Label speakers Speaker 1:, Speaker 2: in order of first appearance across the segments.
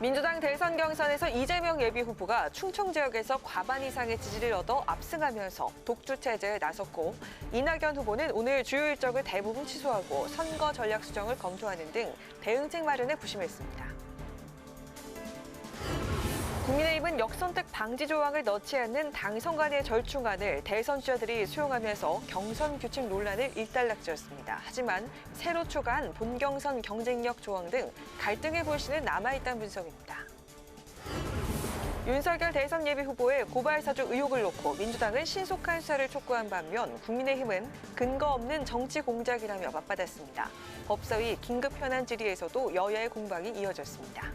Speaker 1: 민주당 대선 경선에서 이재명 예비후보가 충청 지역에서 과반 이상의 지지를 얻어 압승하면서 독주 체제에 나섰고, 이낙연 후보는 오늘 주요 일정을 대부분 취소하고 선거 전략 수정을 검토하는 등 대응책 마련에 부심했습니다. 국민의힘은 역선택 방지 조항을 넣지 않는 당선관의 절충안을 대선 주자들이 수용하면서 경선 규칙 논란을 일단락지었습니다. 하지만 새로 추가한 본경선 경쟁력 조항 등 갈등의 불씨는 남아있다는 분석입니다. 윤석열 대선 예비후보의 고발 사주 의혹을 놓고 민주당은 신속한 수사를 촉구한 반면 국민의힘은 근거 없는 정치 공작이라며 맞받았습니다. 법사위 긴급 현안 질의에서도 여야의 공방이 이어졌습니다.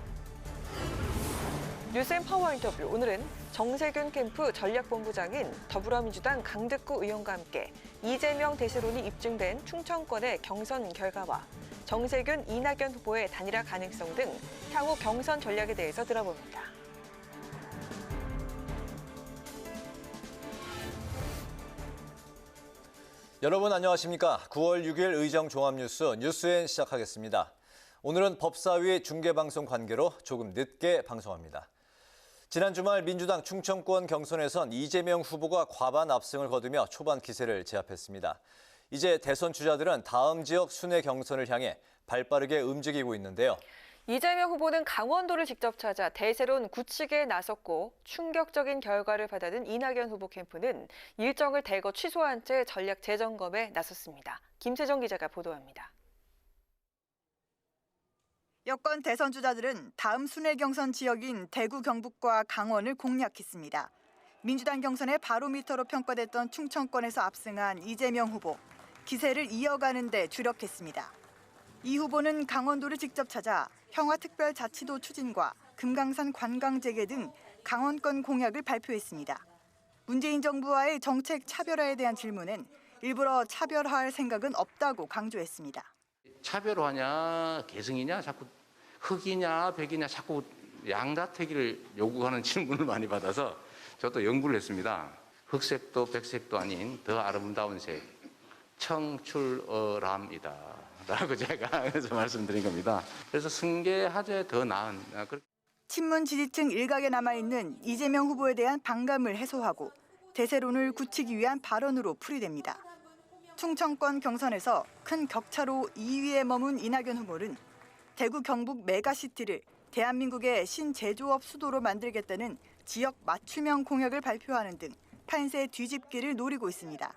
Speaker 1: 뉴스앤 파워 인터뷰, 오늘은 정세균 캠프 전략본부장인 더불어민주당 강득구 의원과 함께 이재명 대세론이 입증된 충청권의 경선 결과와 정세균, 이낙연 후보의 단일화 가능성 등 향후 경선 전략에 대해서 들어봅니다.
Speaker 2: 여러분 안녕하십니까? 9월 6일 의정종합뉴스 뉴스엔 시작하겠습니다. 오늘은 법사위 중계방송 관계로 조금 늦게 방송합니다. 지난 주말 민주당 충청권 경선에선 이재명 후보가 과반 압승을 거두며 초반 기세를 제압했습니다. 이제 대선 주자들은 다음 지역 순회 경선을 향해 발빠르게 움직이고 있는데요.
Speaker 1: 이재명 후보는 강원도를 직접 찾아 대세론 굳히기에 나섰고, 충격적인 결과를 받아든 이낙연 후보 캠프는 일정을 대거 취소한 채 전략 재점검에 나섰습니다. 김세정 기자가 보도합니다.
Speaker 3: 여권 대선 주자들은 다음 순회 경선 지역인 대구, 경북과 강원을 공략했습니다. 민주당 경선의 바로미터로 평가됐던 충청권에서 압승한 이재명 후보, 기세를 이어가는 데 주력했습니다. 이 후보는 강원도를 직접 찾아 평화특별자치도 추진과 금강산 관광 재개 등 강원권 공약을 발표했습니다. 문재인 정부와의 정책 차별화에 대한 질문엔 일부러 차별화할 생각은 없다고 강조했습니다.
Speaker 4: 차별화냐 개성이냐 자꾸 흑이냐 백이냐 자꾸 양다태기를 요구하는 질문을 많이 받아서 저도 연구를 했습니다. 흑색도 백색도 아닌 더 아름다운 색, 청출어람이다 라고 제가 그래서 말씀드린 겁니다. 그래서 승계하되 더 나은.
Speaker 3: 친문 지지층 일각에 남아있는 이재명 후보에 대한 반감을 해소하고 대세론을 굳히기 위한 발언으로 풀이됩니다. 충청권 경선에서 큰 격차로 2위에 머문 이낙연 후보는 대구 경북 메가시티를 대한민국의 신제조업 수도로 만들겠다는 지역 맞춤형 공약을 발표하는 등 판세 뒤집기를 노리고 있습니다.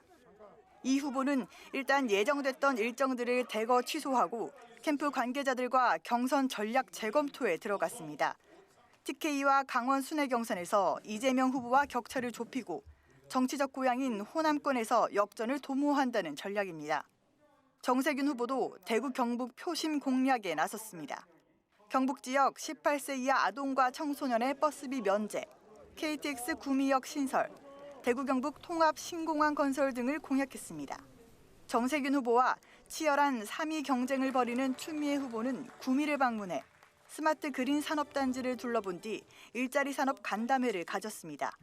Speaker 3: 이 후보는 일단 예정됐던 일정들을 대거 취소하고 캠프 관계자들과 경선 전략 재검토에 들어갔습니다. TK와 강원 순회 경선에서 이재명 후보와 격차를 좁히고 정치적 고향인 호남권에서 역전을 도모한다는 전략입니다. 정세균 후보도 대구 경북 표심 공략에 나섰습니다. 경북 지역 18세 이하 아동과 청소년의 버스비 면제, KTX 구미역 신설, 대구 경북 통합 신공항 건설 등을 공약했습니다. 정세균 후보와 치열한 3위 경쟁을 벌이는 추미애 후보는 구미를 방문해 스마트 그린 산업단지를 둘러본 뒤 일자리 산업 간담회를 가졌습니다.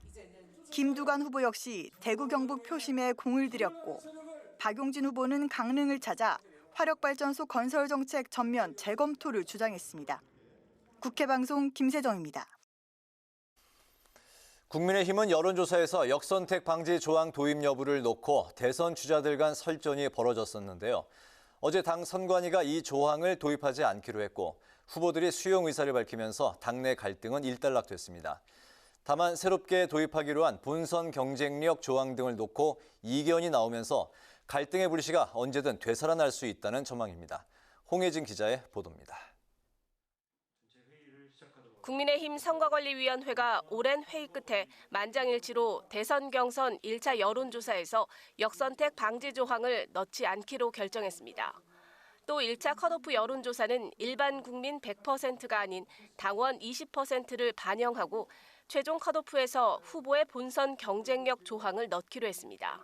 Speaker 3: 김두관 후보 역시 대구 경북 표심에 공을 들였고, 박용진 후보는 강릉을 찾아 화력발전소 건설 정책 전면 재검토를 주장했습니다. 국회방송 김세정입니다.
Speaker 2: 국민의힘은 여론조사에서 역선택 방지 조항 도입 여부를 놓고 대선 주자들 간 설전이 벌어졌었는데요. 어제 당 선관위가 이 조항을 도입하지 않기로 했고, 후보들이 수용 의사를 밝히면서 당내 갈등은 일단락됐습니다. 다만 새롭게 도입하기로 한 본선 경쟁력 조항 등을 놓고 이견이 나오면서 갈등의 불씨가 언제든 되살아날 수 있다는 전망입니다. 홍혜진 기자의 보도입니다.
Speaker 5: 국민의힘 선거관리위원회가 오랜 회의 끝에 만장일치로 대선 경선 1차 여론조사에서 역선택 방지 조항을 넣지 않기로 결정했습니다. 또 1차 컷오프 여론조사는 일반 국민 100%가 아닌 당원 20%를 반영하고 최종 컷오프에서 후보의 본선 경쟁력 조항을 넣기로 했습니다.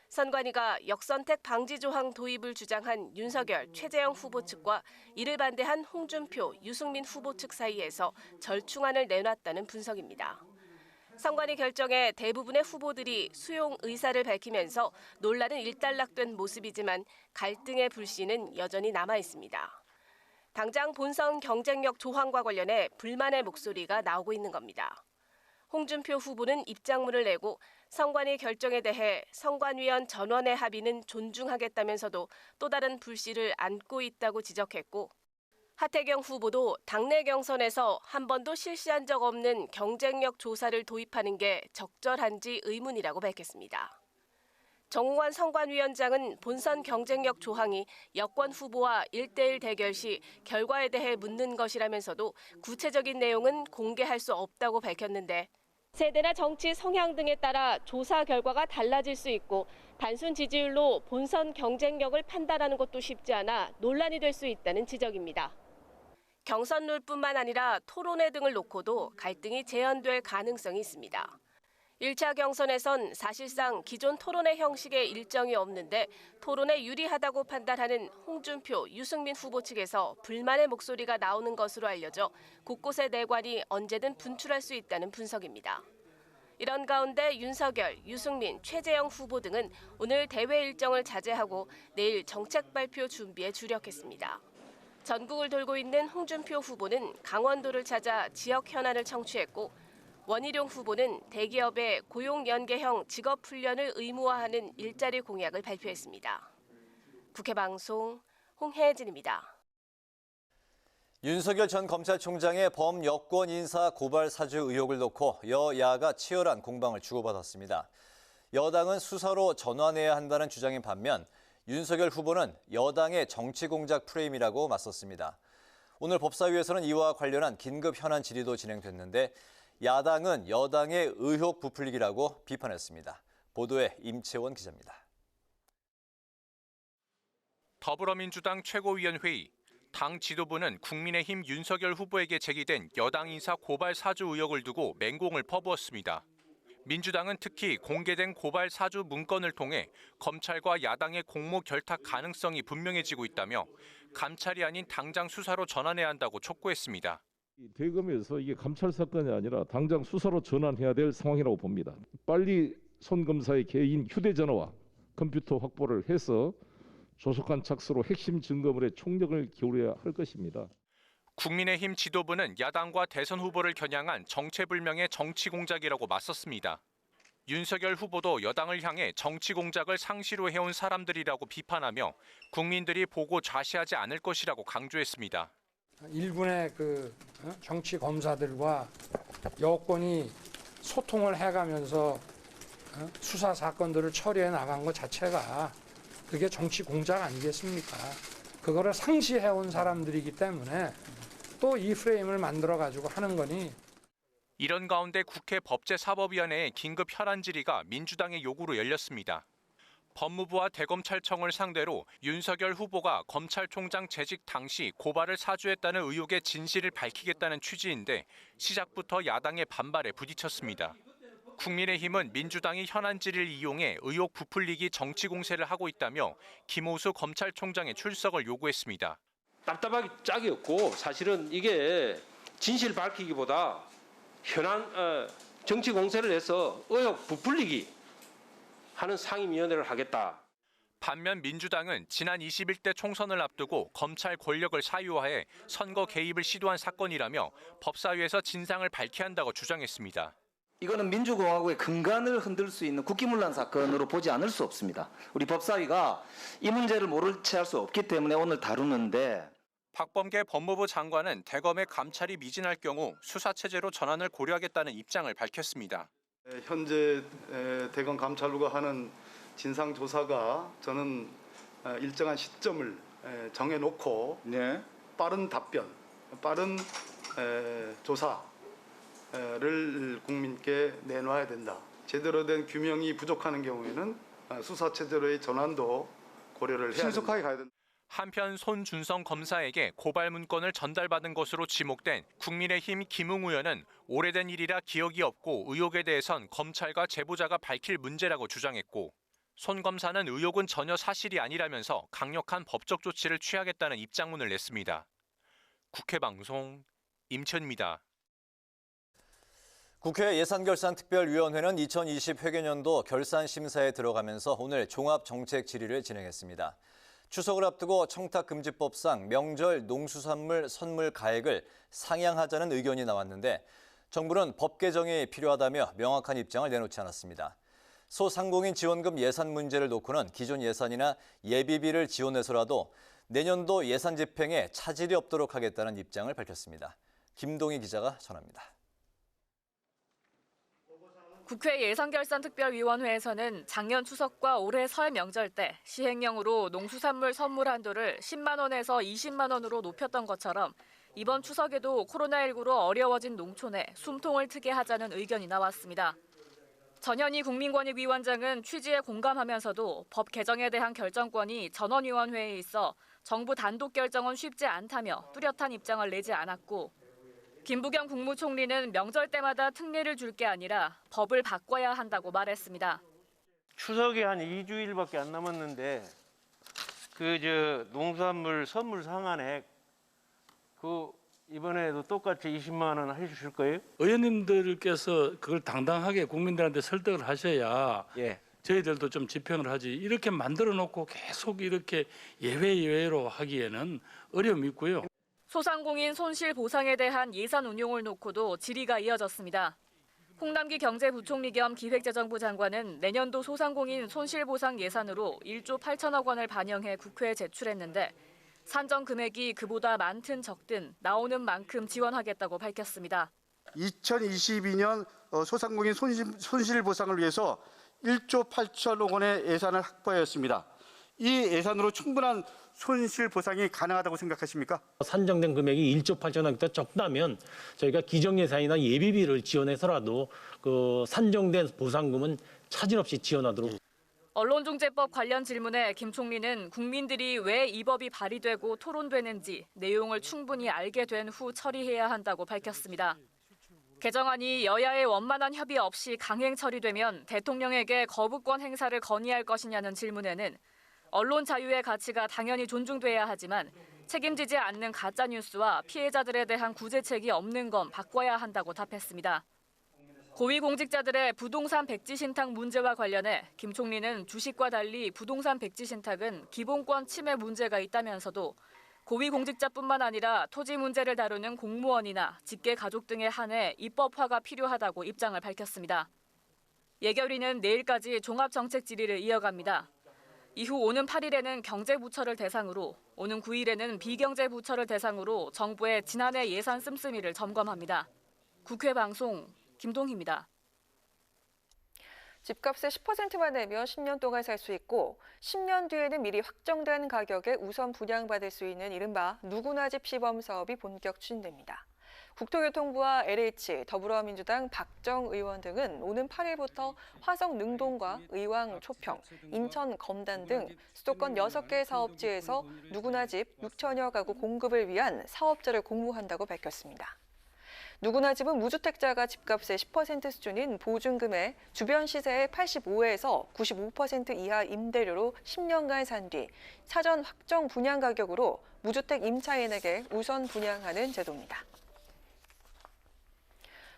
Speaker 5: 선관위가 역선택 방지 조항 도입을 주장한 윤석열, 최재형 후보 측과 이를 반대한 홍준표, 유승민 후보 측 사이에서 절충안을 내놨다는 분석입니다. 선관위 결정에 대부분의 후보들이 수용 의사를 밝히면서 논란은 일단락된 모습이지만 갈등의 불씨는 여전히 남아 있습니다. 당장 본선 경쟁력 조항과 관련해 불만의 목소리가 나오고 있는 겁니다. 홍준표 후보는 입장문을 내고 선관위 결정에 대해 선관위원 전원의 합의는 존중하겠다면서도 또 다른 불씨를 안고 있다고 지적했고, 하태경 후보도 당내 경선에서 한 번도 실시한 적 없는 경쟁력 조사를 도입하는 게 적절한지 의문이라고 밝혔습니다. 정홍환 선관위원장은 본선 경쟁력 조항이 여권 후보와 1대1 대결 시 결과에 대해 묻는 것이라면서도 구체적인 내용은 공개할 수 없다고 밝혔는데, 세대나 정치 성향 등에 따라 조사 결과가 달라질 수 있고 단순 지지율로 본선 경쟁력을 판단하는 것도 쉽지 않아 논란이 될 수 있다는 지적입니다. 경선 룰뿐만 아니라 토론회 등을 놓고도 갈등이 재현될 가능성이 있습니다. 1차 경선에선 사실상 기존 토론회 형식의 일정이 없는데 토론에 유리하다고 판단하는 홍준표, 유승민 후보 측에서 불만의 목소리가 나오는 것으로 알려져 곳곳의 내관이 언제든 분출할 수 있다는 분석입니다. 이런 가운데 윤석열, 유승민, 최재형 후보 등은 오늘 대회 일정을 자제하고 내일 정책 발표 준비에 주력했습니다. 전국을 돌고 있는 홍준표 후보는 강원도를 찾아 지역 현안을 청취했고, 원희룡 후보는 대기업의 고용연계형 직업훈련을 의무화하는 일자리 공약을 발표했습니다. 국회방송 홍혜진입니다.
Speaker 2: 윤석열 전 검찰총장의 범여권 인사 고발 사주 의혹을 놓고 여야가 치열한 공방을 주고받았습니다. 여당은 수사로 전환해야 한다는 주장인 반면 윤석열 후보는 여당의 정치 공작 프레임이라고 맞섰습니다. 오늘 법사위에서는 이와 관련한 긴급 현안 질의도 진행됐는데 야당은 여당의 의혹 부풀리기라고 비판했습니다. 보도에 임채원 기자입니다.
Speaker 6: 더불어민주당 최고위원회의, 당 지도부는 국민의힘 윤석열 후보에게 제기된 여당 인사 고발 사주 의혹을 두고 맹공을 퍼부었습니다. 민주당은 특히 공개된 고발 사주 문건을 통해 검찰과 야당의 공모 결탁 가능성이 분명해지고 있다며 감찰이 아닌 당장 수사로 전환해야 한다고 촉구했습니다.
Speaker 7: 대검에서 이게 감찰 사건이 아니라 당장 수사로 전환해야 될 상황이라고 봅니다. 빨리 손 검사의 개인 휴대전화와 컴퓨터 확보를 해서 조속한 착수로 핵심 증거물에 총력을 기울여야 할 것입니다.
Speaker 6: 국민의힘 지도부는 야당과 대선 후보를 겨냥한 정체불명의 정치 공작이라고 맞섰습니다. 윤석열 후보도 여당을 향해 정치 공작을 상시로 해온 사람들이라고 비판하며 국민들이 보고 좌시하지 않을 것이라고 강조했습니다.
Speaker 8: 일군의 정치 검사들과 여권이 소통을 해가면서 수사 사건들을 처리해 나간 것 자체가 그게 정치 공작 아니겠습니까? 그거를 상시해온 사람들이기 때문에 또 이 프레임을 만들어가지고 하는 거니.
Speaker 6: 이런 가운데 국회 법제사법위원회의 긴급 현안 질의가 민주당의 요구로 열렸습니다. 법무부와 대검찰청을 상대로 윤석열 후보가 검찰총장 재직 당시 고발을 사주했다는 의혹의 진실을 밝히겠다는 취지인데 시작부터 야당의 반발에 부딪혔습니다. 국민의힘은 민주당이 현안 질의를 이용해 의혹 부풀리기 정치 공세를 하고 있다며 김호수 검찰총장의 출석을 요구했습니다.
Speaker 9: 답답하기 짝이 없고 사실은 이게 진실 밝히기보다 현안 정치 공세를 해서 의혹 부풀리기 하는 상임위원회를 하겠다.
Speaker 6: 반면 민주당은 지난 21대 총선을 앞두고 검찰 권력을 사유화해 선거 개입을 시도한 사건이라며 법사위에서 진상을 밝혀야 한다고 주장했습니다.
Speaker 10: 이거는 민주공화국의 근간을 흔들 수 있는 국기문란 사건으로 보지 않을 수 없습니다. 우리 법사위가 이 문제를 모른 채 할 수 없기 때문에 오늘 다루는데.
Speaker 6: 박범계 법무부 장관은 대검의 감찰이 미진할 경우 수사체제로 전환을 고려하겠다는 입장을 밝혔습니다.
Speaker 11: 현재 대검 감찰부가 하는 진상조사가 저는 일정한 시점을 정해놓고 빠른 답변, 빠른 조사를 국민께 내놔야 된다. 제대로 된 규명이 부족하는 경우에는 수사체제로의 전환도 고려를 해야 신속하게 가야 된다.
Speaker 6: 한편 손준성 검사에게 고발 문건을 전달받은 것으로 지목된 국민의힘 김웅 의원은 오래된 일이라 기억이 없고 의혹에 대해선 검찰과 제보자가 밝힐 문제라고 주장했고, 손 검사는 의혹은 전혀 사실이 아니라면서 강력한 법적 조치를 취하겠다는 입장문을 냈습니다. 국회방송 임천입니다.
Speaker 2: 국회 예산결산특별위원회는 2020 회계년도 결산 심사에 들어가면서 오늘 종합정책 질의를 진행했습니다. 추석을 앞두고 청탁금지법상 명절 농수산물 선물 가액을 상향하자는 의견이 나왔는데 정부는 법 개정이 필요하다며 명확한 입장을 내놓지 않았습니다. 소상공인 지원금 예산 문제를 놓고는 기존 예산이나 예비비를 지원해서라도 내년도 예산 집행에 차질이 없도록 하겠다는 입장을 밝혔습니다. 김동희 기자가 전합니다.
Speaker 12: 국회 예산결산특별위원회에서는 작년 추석과 올해 설 명절 때 시행령으로 농수산물 선물 한도를 10만 원에서 20만 원으로 높였던 것처럼 이번 추석에도 코로나19로 어려워진 농촌에 숨통을 트게 하자는 의견이 나왔습니다. 전현희 국민권익위원장은 취지에 공감하면서도 법 개정에 대한 결정권이 전원위원회에 있어 정부 단독 결정은 쉽지 않다며 뚜렷한 입장을 내지 않았고, 김부겸 국무총리는 명절 때마다 특례를 줄 게 아니라 법을 바꿔야 한다고 말했습니다.
Speaker 13: 추석이 한 2주일밖에 안 남았는데 농수산물 선물 상한액 이번에도 똑같이 20만 원 해주실 거예요?
Speaker 14: 의원님들께서 그걸 당당하게 국민들한테 설득을 하셔야
Speaker 13: 예.
Speaker 14: 저희들도 좀 집행을 하지. 이렇게 만들어 놓고 계속 이렇게 예외로 하기에는 어려움이 있고요.
Speaker 12: 소상공인 손실 보상에 대한 예산 운용을 놓고도 질의가 이어졌습니다. 홍남기 경제부총리 겸 기획재정부 장관은 내년도 소상공인 손실보상 예산으로 1조 8천억 원을 반영해 국회에 제출했는데 산정 금액이 그보다 많든 적든 나오는 만큼 지원하겠다고 밝혔습니다.
Speaker 15: 2022년 소상공인 손실보상을 위해서 1조 8천억 원의 예산을 확보하였습니다. 이 예산으로 충분한 손실보상이 가능하다고 생각하십니까?
Speaker 16: 산정된 금액이 1조 8천억 원보다 적다면 저희가 기정예산이나 예비비를 지원해서라도 그 산정된 보상금은 차질 없이 지원하도록.
Speaker 12: 언론중재법 관련 질문에 김 총리는 국민들이 왜 이 법이 발의되고 토론되는지 내용을 충분히 알게 된 후 처리해야 한다고 밝혔습니다. 개정안이 여야의 원만한 협의 없이 강행 처리되면 대통령에게 거부권 행사를 건의할 것이냐는 질문에는 언론 자유의 가치가 당연히 존중돼야 하지만 책임지지 않는 가짜뉴스와 피해자들에 대한 구제책이 없는 건 바꿔야 한다고 답했습니다. 고위공직자들의 부동산 백지 신탁 문제와 관련해 김 총리는 주식과 달리 부동산 백지 신탁은 기본권 침해 문제가 있다면서도 고위공직자뿐만 아니라 토지 문제를 다루는 공무원이나 직계 가족 등에 한해 입법화가 필요하다고 입장을 밝혔습니다. 예결위는 내일까지 종합정책 질의를 이어갑니다. 이후 오는 8일에는 경제부처를 대상으로, 오는 9일에는 비경제부처를 대상으로 정부의 지난해 예산 씀씀이를 점검합니다. 국회 방송 김동희입니다.
Speaker 1: 집값의 10%만 내면 10년 동안 살 수 있고 10년 뒤에는 미리 확정된 가격에 우선 분양받을 수 있는 이른바 누구나 집 시범 사업이 본격 추진됩니다. 국토교통부와 LH, 더불어민주당 박정 의원 등은 오는 8일부터 화성 능동과 의왕 초평, 인천 검단 등 수도권 6개 사업지에서 누구나 집 6천여 가구 공급을 위한 사업자를 공모한다고 밝혔습니다. 누구나 집은 무주택자가 집값의 10% 수준인 보증금의 주변 시세의 85에서 95% 이하 임대료로 10년간 산 뒤 사전 확정 분양 가격으로 무주택 임차인에게 우선 분양하는 제도입니다.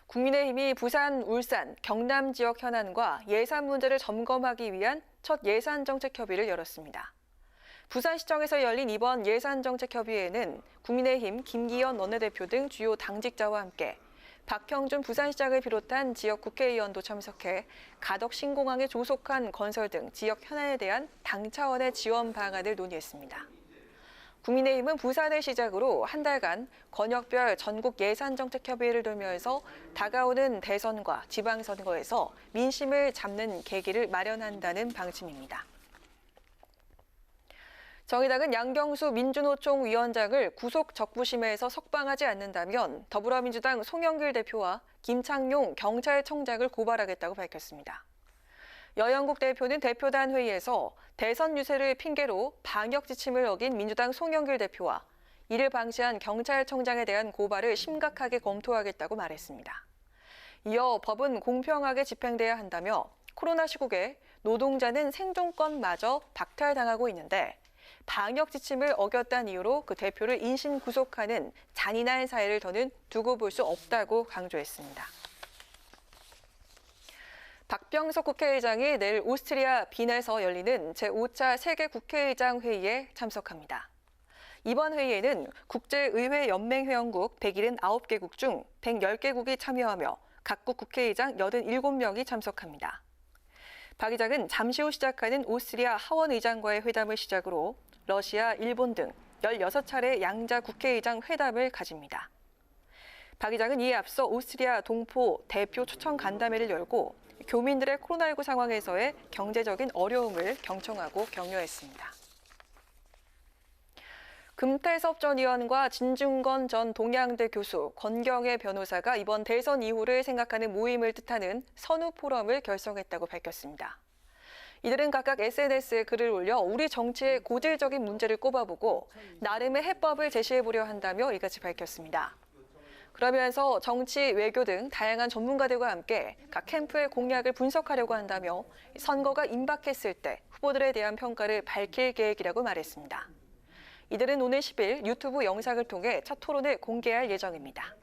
Speaker 1: 국민의힘이 부산, 울산, 경남 지역 현안과 예산 문제를 점검하기 위한 첫 예산정책협의를 열었습니다. 부산시청에서 열린 이번 예산정책협의회에는 국민의힘 김기현 원내대표 등 주요 당직자와 함께 박형준 부산시장을 비롯한 지역 국회의원도 참석해 가덕 신공항에 조속한 건설 등 지역 현안에 대한 당 차원의 지원 방안을 논의했습니다. 국민의힘은 부산을 시작으로 한 달간 권역별 전국 예산정책협의회를 돌면서 다가오는 대선과 지방선거에서 민심을 잡는 계기를 마련한다는 방침입니다. 정의당은 양경수 민주노총 위원장을 구속 적부심에서 석방하지 않는다면 더불어민주당 송영길 대표와 김창룡 경찰청장을 고발하겠다고 밝혔습니다. 여영국 대표는 대표단 회의에서 대선 유세를 핑계로 방역 지침을 어긴 민주당 송영길 대표와 이를 방치한 경찰청장에 대한 고발을 심각하게 검토하겠다고 말했습니다. 이어 법은 공평하게 집행돼야 한다며 코로나 시국에 노동자는 생존권마저 박탈당하고 있는데 방역 지침을 어겼다는 이유로 그 대표를 인신 구속하는 잔인한 사회를 더는 두고 볼 수 없다고 강조했습니다. 박병석 국회의장이 내일 오스트리아 빈에서 열리는 제5차 세계 국회의장 회의에 참석합니다. 이번 회의에는 국제의회연맹회원국 179개국 중 110개국이 참여하며 각국 국회의장 87명이 참석합니다. 박 의장은 잠시 후 시작하는 오스트리아 하원 의장과의 회담을 시작으로 러시아, 일본 등 16차례 양자 국회의장 회담을 가집니다. 박 의장은 이에 앞서 오스트리아 동포 대표 초청 간담회를 열고 교민들의 코로나19 상황에서의 경제적인 어려움을 경청하고 격려했습니다. 금태섭 전 의원과 진중건 전 동양대 교수, 권경애 변호사가 이번 대선 이후를 생각하는 모임을 뜻하는 선후 포럼을 결성했다고 밝혔습니다. 이들은 각각 SNS에 글을 올려 우리 정치의 고질적인 문제를 꼽아보고 나름의 해법을 제시해보려 한다며 이같이 밝혔습니다. 그러면서 정치, 외교 등 다양한 전문가들과 함께 각 캠프의 공약을 분석하려고 한다며 선거가 임박했을 때 후보들에 대한 평가를 밝힐 계획이라고 말했습니다. 이들은 오늘 10일 유튜브 영상을 통해 첫 토론을 공개할 예정입니다.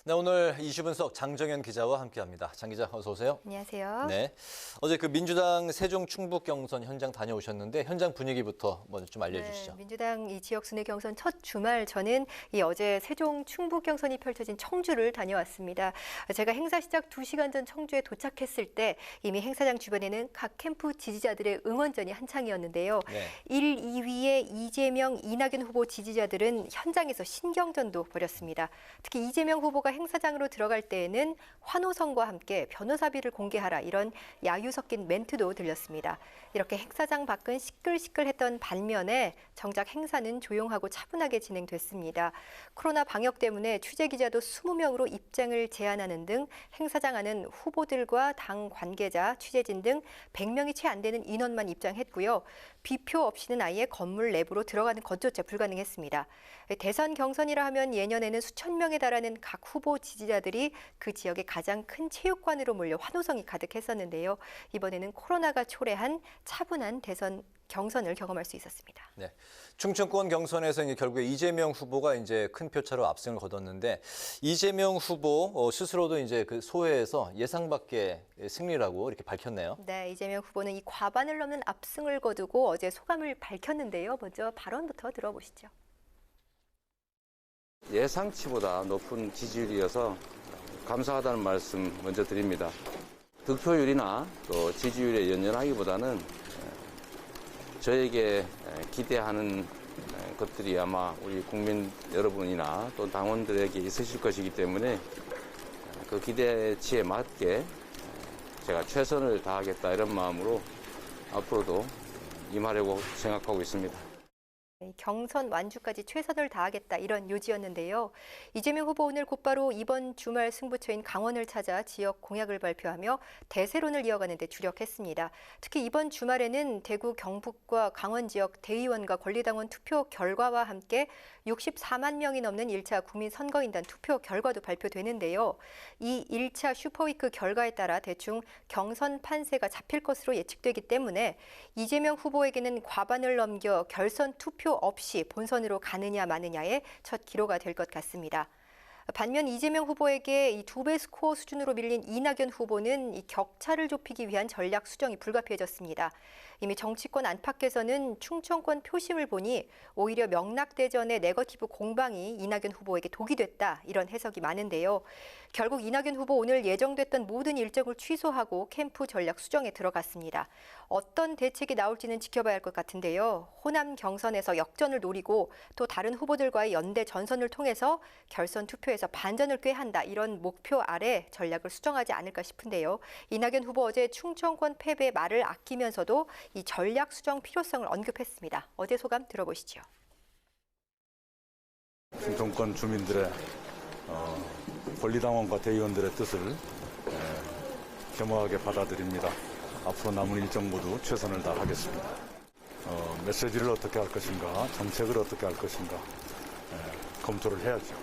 Speaker 2: 네, 오늘 이슈 분석 장정현 기자와 함께합니다. 장 기자, 어서 오세요.
Speaker 17: 안녕하세요.
Speaker 2: 네, 어제 그 민주당 세종 충북 경선 현장 다녀오셨는데 현장 분위기부터 먼저 좀 알려주시죠.
Speaker 17: 네, 민주당 이 지역 순회 경선 첫 주말 저는 이 어제 세종 충북 경선이 펼쳐진 청주를 다녀왔습니다. 제가 행사 시작 2시간 전 청주에 도착했을 때 이미 행사장 주변에는 각 캠프 지지자들의 응원전이 한창이었는데요.
Speaker 2: 네.
Speaker 17: 1, 2위의 이재명, 이낙연 후보 지지자들은 현장에서 신경전도 벌였습니다. 특히 이재명 후보가 행사장으로 들어갈 때에는 환호성과 함께 변호사비를 공개하라 이런 야유 섞인 멘트도 들렸습니다. 이렇게 행사장 밖은 시끌시끌했던 반면에 정작 행사는 조용하고 차분하게 진행됐습니다. 코로나 방역 때문에 취재 기자도 20명으로 입장을 제한하는 등 행사장 안은 후보들과 당 관계자, 취재진 등 100명이 채 안 되는 인원만 입장했고요. 비표 없이는 아예 건물 내부로 들어가는 것조차 불가능했습니다. 대선 경선이라 하면 예년에는 수천 명에 달하는 각 후보 지지자들이 그 지역의 가장 큰 체육관으로 몰려 환호성이 가득했었는데요. 이번에는 코로나가 초래한 차분한 대선 경선을 경험할 수 있었습니다.
Speaker 2: 네, 충청권 경선에서 이제 결국에 이재명 후보가 이제 큰 표차로 압승을 거뒀는데 이재명 후보 스스로도 이제 그 소회에서 예상 밖의 승리라고 이렇게 밝혔네요.
Speaker 17: 네, 이재명 후보는 이 과반을 넘는 압승을 거두고 어제 소감을 밝혔는데요. 먼저 발언부터 들어보시죠.
Speaker 4: 예상치보다 높은 지지율이어서 감사하다는 말씀 먼저 드립니다. 득표율이나 또 지지율에 연연하기보다는 저에게 기대하는 것들이 아마 우리 국민 여러분이나 또 당원들에게 있으실 것이기 때문에 그 기대치에 맞게 제가 최선을 다하겠다 이런 마음으로 앞으로도 임하려고 생각하고 있습니다.
Speaker 17: 경선 완주까지 최선을 다하겠다 이런 요지였는데요. 이재명 후보 오늘 곧바로 이번 주말 승부처인 강원을 찾아 지역 공약을 발표하며 대세론을 이어가는 데 주력했습니다. 특히 이번 주말에는 대구 경북과 강원 지역 대의원과 권리당원 투표 결과와 함께 64만 명이 넘는 1차 국민선거인단 투표 결과도 발표되는데요. 이 1차 슈퍼위크 결과에 따라 대충 경선 판세가 잡힐 것으로 예측되기 때문에 이재명 후보에게는 과반을 넘겨 결선 투표 없이 본선으로 가느냐 마느냐의 첫 기로가 될 것 같습니다. 반면 이재명 후보에게 이 2배 스코어 수준으로 밀린 이낙연 후보는 이 격차를 좁히기 위한 전략 수정이 불가피해졌습니다. 이미 정치권 안팎에서는 충청권 표심을 보니 오히려 명락대전의 네거티브 공방이 이낙연 후보에게 독이 됐다 이런 해석이 많은데요. 결국 이낙연 후보 오늘 예정됐던 모든 일정을 취소하고 캠프 전략 수정에 들어갔습니다. 어떤 대책이 나올지는 지켜봐야 할 것 같은데요. 호남 경선에서 역전을 노리고 또 다른 후보들과의 연대 전선을 통해서 결선 투표에서 반전을 꾀한다 이런 목표 아래 전략을 수정하지 않을까 싶은데요. 이낙연 후보 어제 충청권 패배 말을 아끼면서도 이 전략 수정 필요성을 언급했습니다. 어제 소감 들어보시죠.
Speaker 18: 충청권 주민들의 권리당원과 대의원들의 뜻을 겸허하게 받아들입니다. 앞으로 남은 일정 모두 최선을 다하겠습니다. 메시지를 어떻게 할 것인가, 정책을 어떻게 할 것인가 검토를 해야죠.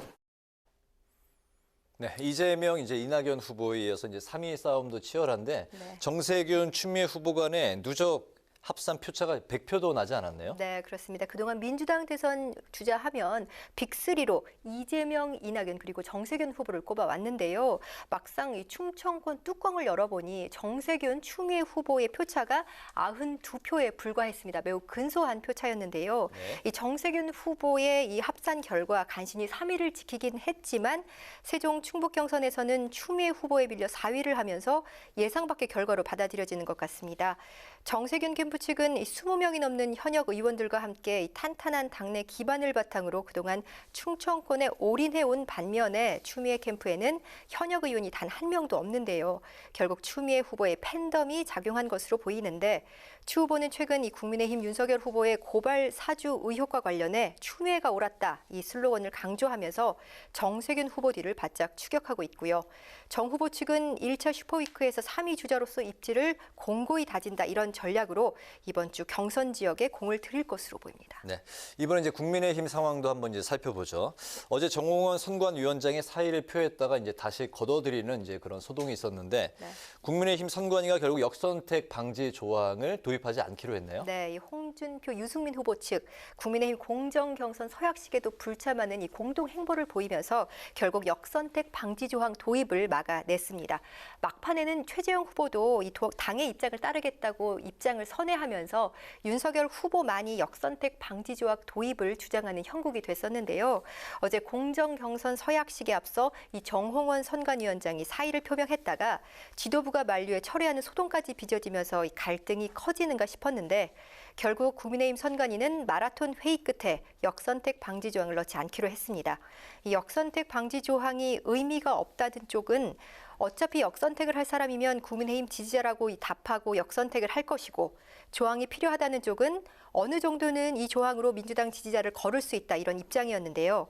Speaker 2: 네, 이재명, 이낙연 후보에 이어서 3위 싸움도 치열한데 정세균, 추미애 후보 간의 누적 합산 표차가 100표도 나지 않았네요.
Speaker 17: 네, 그렇습니다. 그동안 민주당 대선 주자하면 빅3로 이재명, 이낙연 그리고 정세균 후보를 꼽아왔는데요. 막상 이 충청권 뚜껑을 열어보니 정세균, 추미애 후보의 표차가 92표에 불과했습니다. 매우 근소한 표차였는데요.
Speaker 2: 네.
Speaker 17: 이 정세균 후보의 이 합산 결과 간신히 3위를 지키긴 했지만 세종 충북 경선에서는 추미애 후보에 밀려 4위를 하면서 예상 밖의 결과로 받아들여지는 것 같습니다. 정세균 캠프 측은 20명이 넘는 현역 의원들과 함께 탄탄한 당내 기반을 바탕으로 그동안 충청권에 올인해온 반면에 추미애 캠프에는 현역 의원이 단 한 명도 없는데요. 결국 추미애 후보의 팬덤이 작용한 것으로 보이는데 추 후보는 최근 이 국민의힘 윤석열 후보의 고발 사주 의혹과 관련해 추미애가 옳았다 이 슬로건을 강조하면서 정세균 후보 뒤를 바짝 추격하고 있고요. 정 후보 측은 1차 슈퍼위크에서 3위 주자로서 입지를 공고히 다진다 이런 전략으로 이번 주 경선 지역에 공을 들일 것으로 보입니다.
Speaker 2: 네, 이번에 이제 국민의힘 상황도 한번 이제 살펴보죠. 어제 정홍원 선관위원장이 사의를 표했다가 이제 다시 걷어들이는 이제 그런 소동이 있었는데
Speaker 17: 네.
Speaker 2: 국민의힘 선관위가 결국 역선택 방지 조항을 도입하지 않기로 했네요.
Speaker 17: 네, 이 홍준표, 유승민 후보 측 국민의힘 공정 경선 서약식에도 불참하는 이 공동 행보를 보이면서 결국 역선택 방지 조항 도입을 막아냈습니다. 막판에는 최재형 후보도 이 당의 입장을 따르겠다고 입장을 선회하면서 윤석열 후보만이 역선택 방지 조항 도입을 주장하는 형국이 됐었는데요. 어제 공정 경선 서약식에 앞서 이 정홍원 선관위원장이 사의를 표명했다가 지도부가 만류에 철회하는 소동까지 빚어지면서 이 갈등이 커지는가 싶었는데 결국 국민의힘 선관위는 마라톤 회의 끝에 역선택 방지 조항을 넣지 않기로 했습니다. 이 역선택 방지 조항이 의미가 없다는 쪽은 어차피 역선택을 할 사람이면 국민의힘 지지자라고 답하고 역선택을 할 것이고 조항이 필요하다는 쪽은 어느 정도는 이 조항으로 민주당 지지자를 거를 수 있다 이런 입장이었는데요.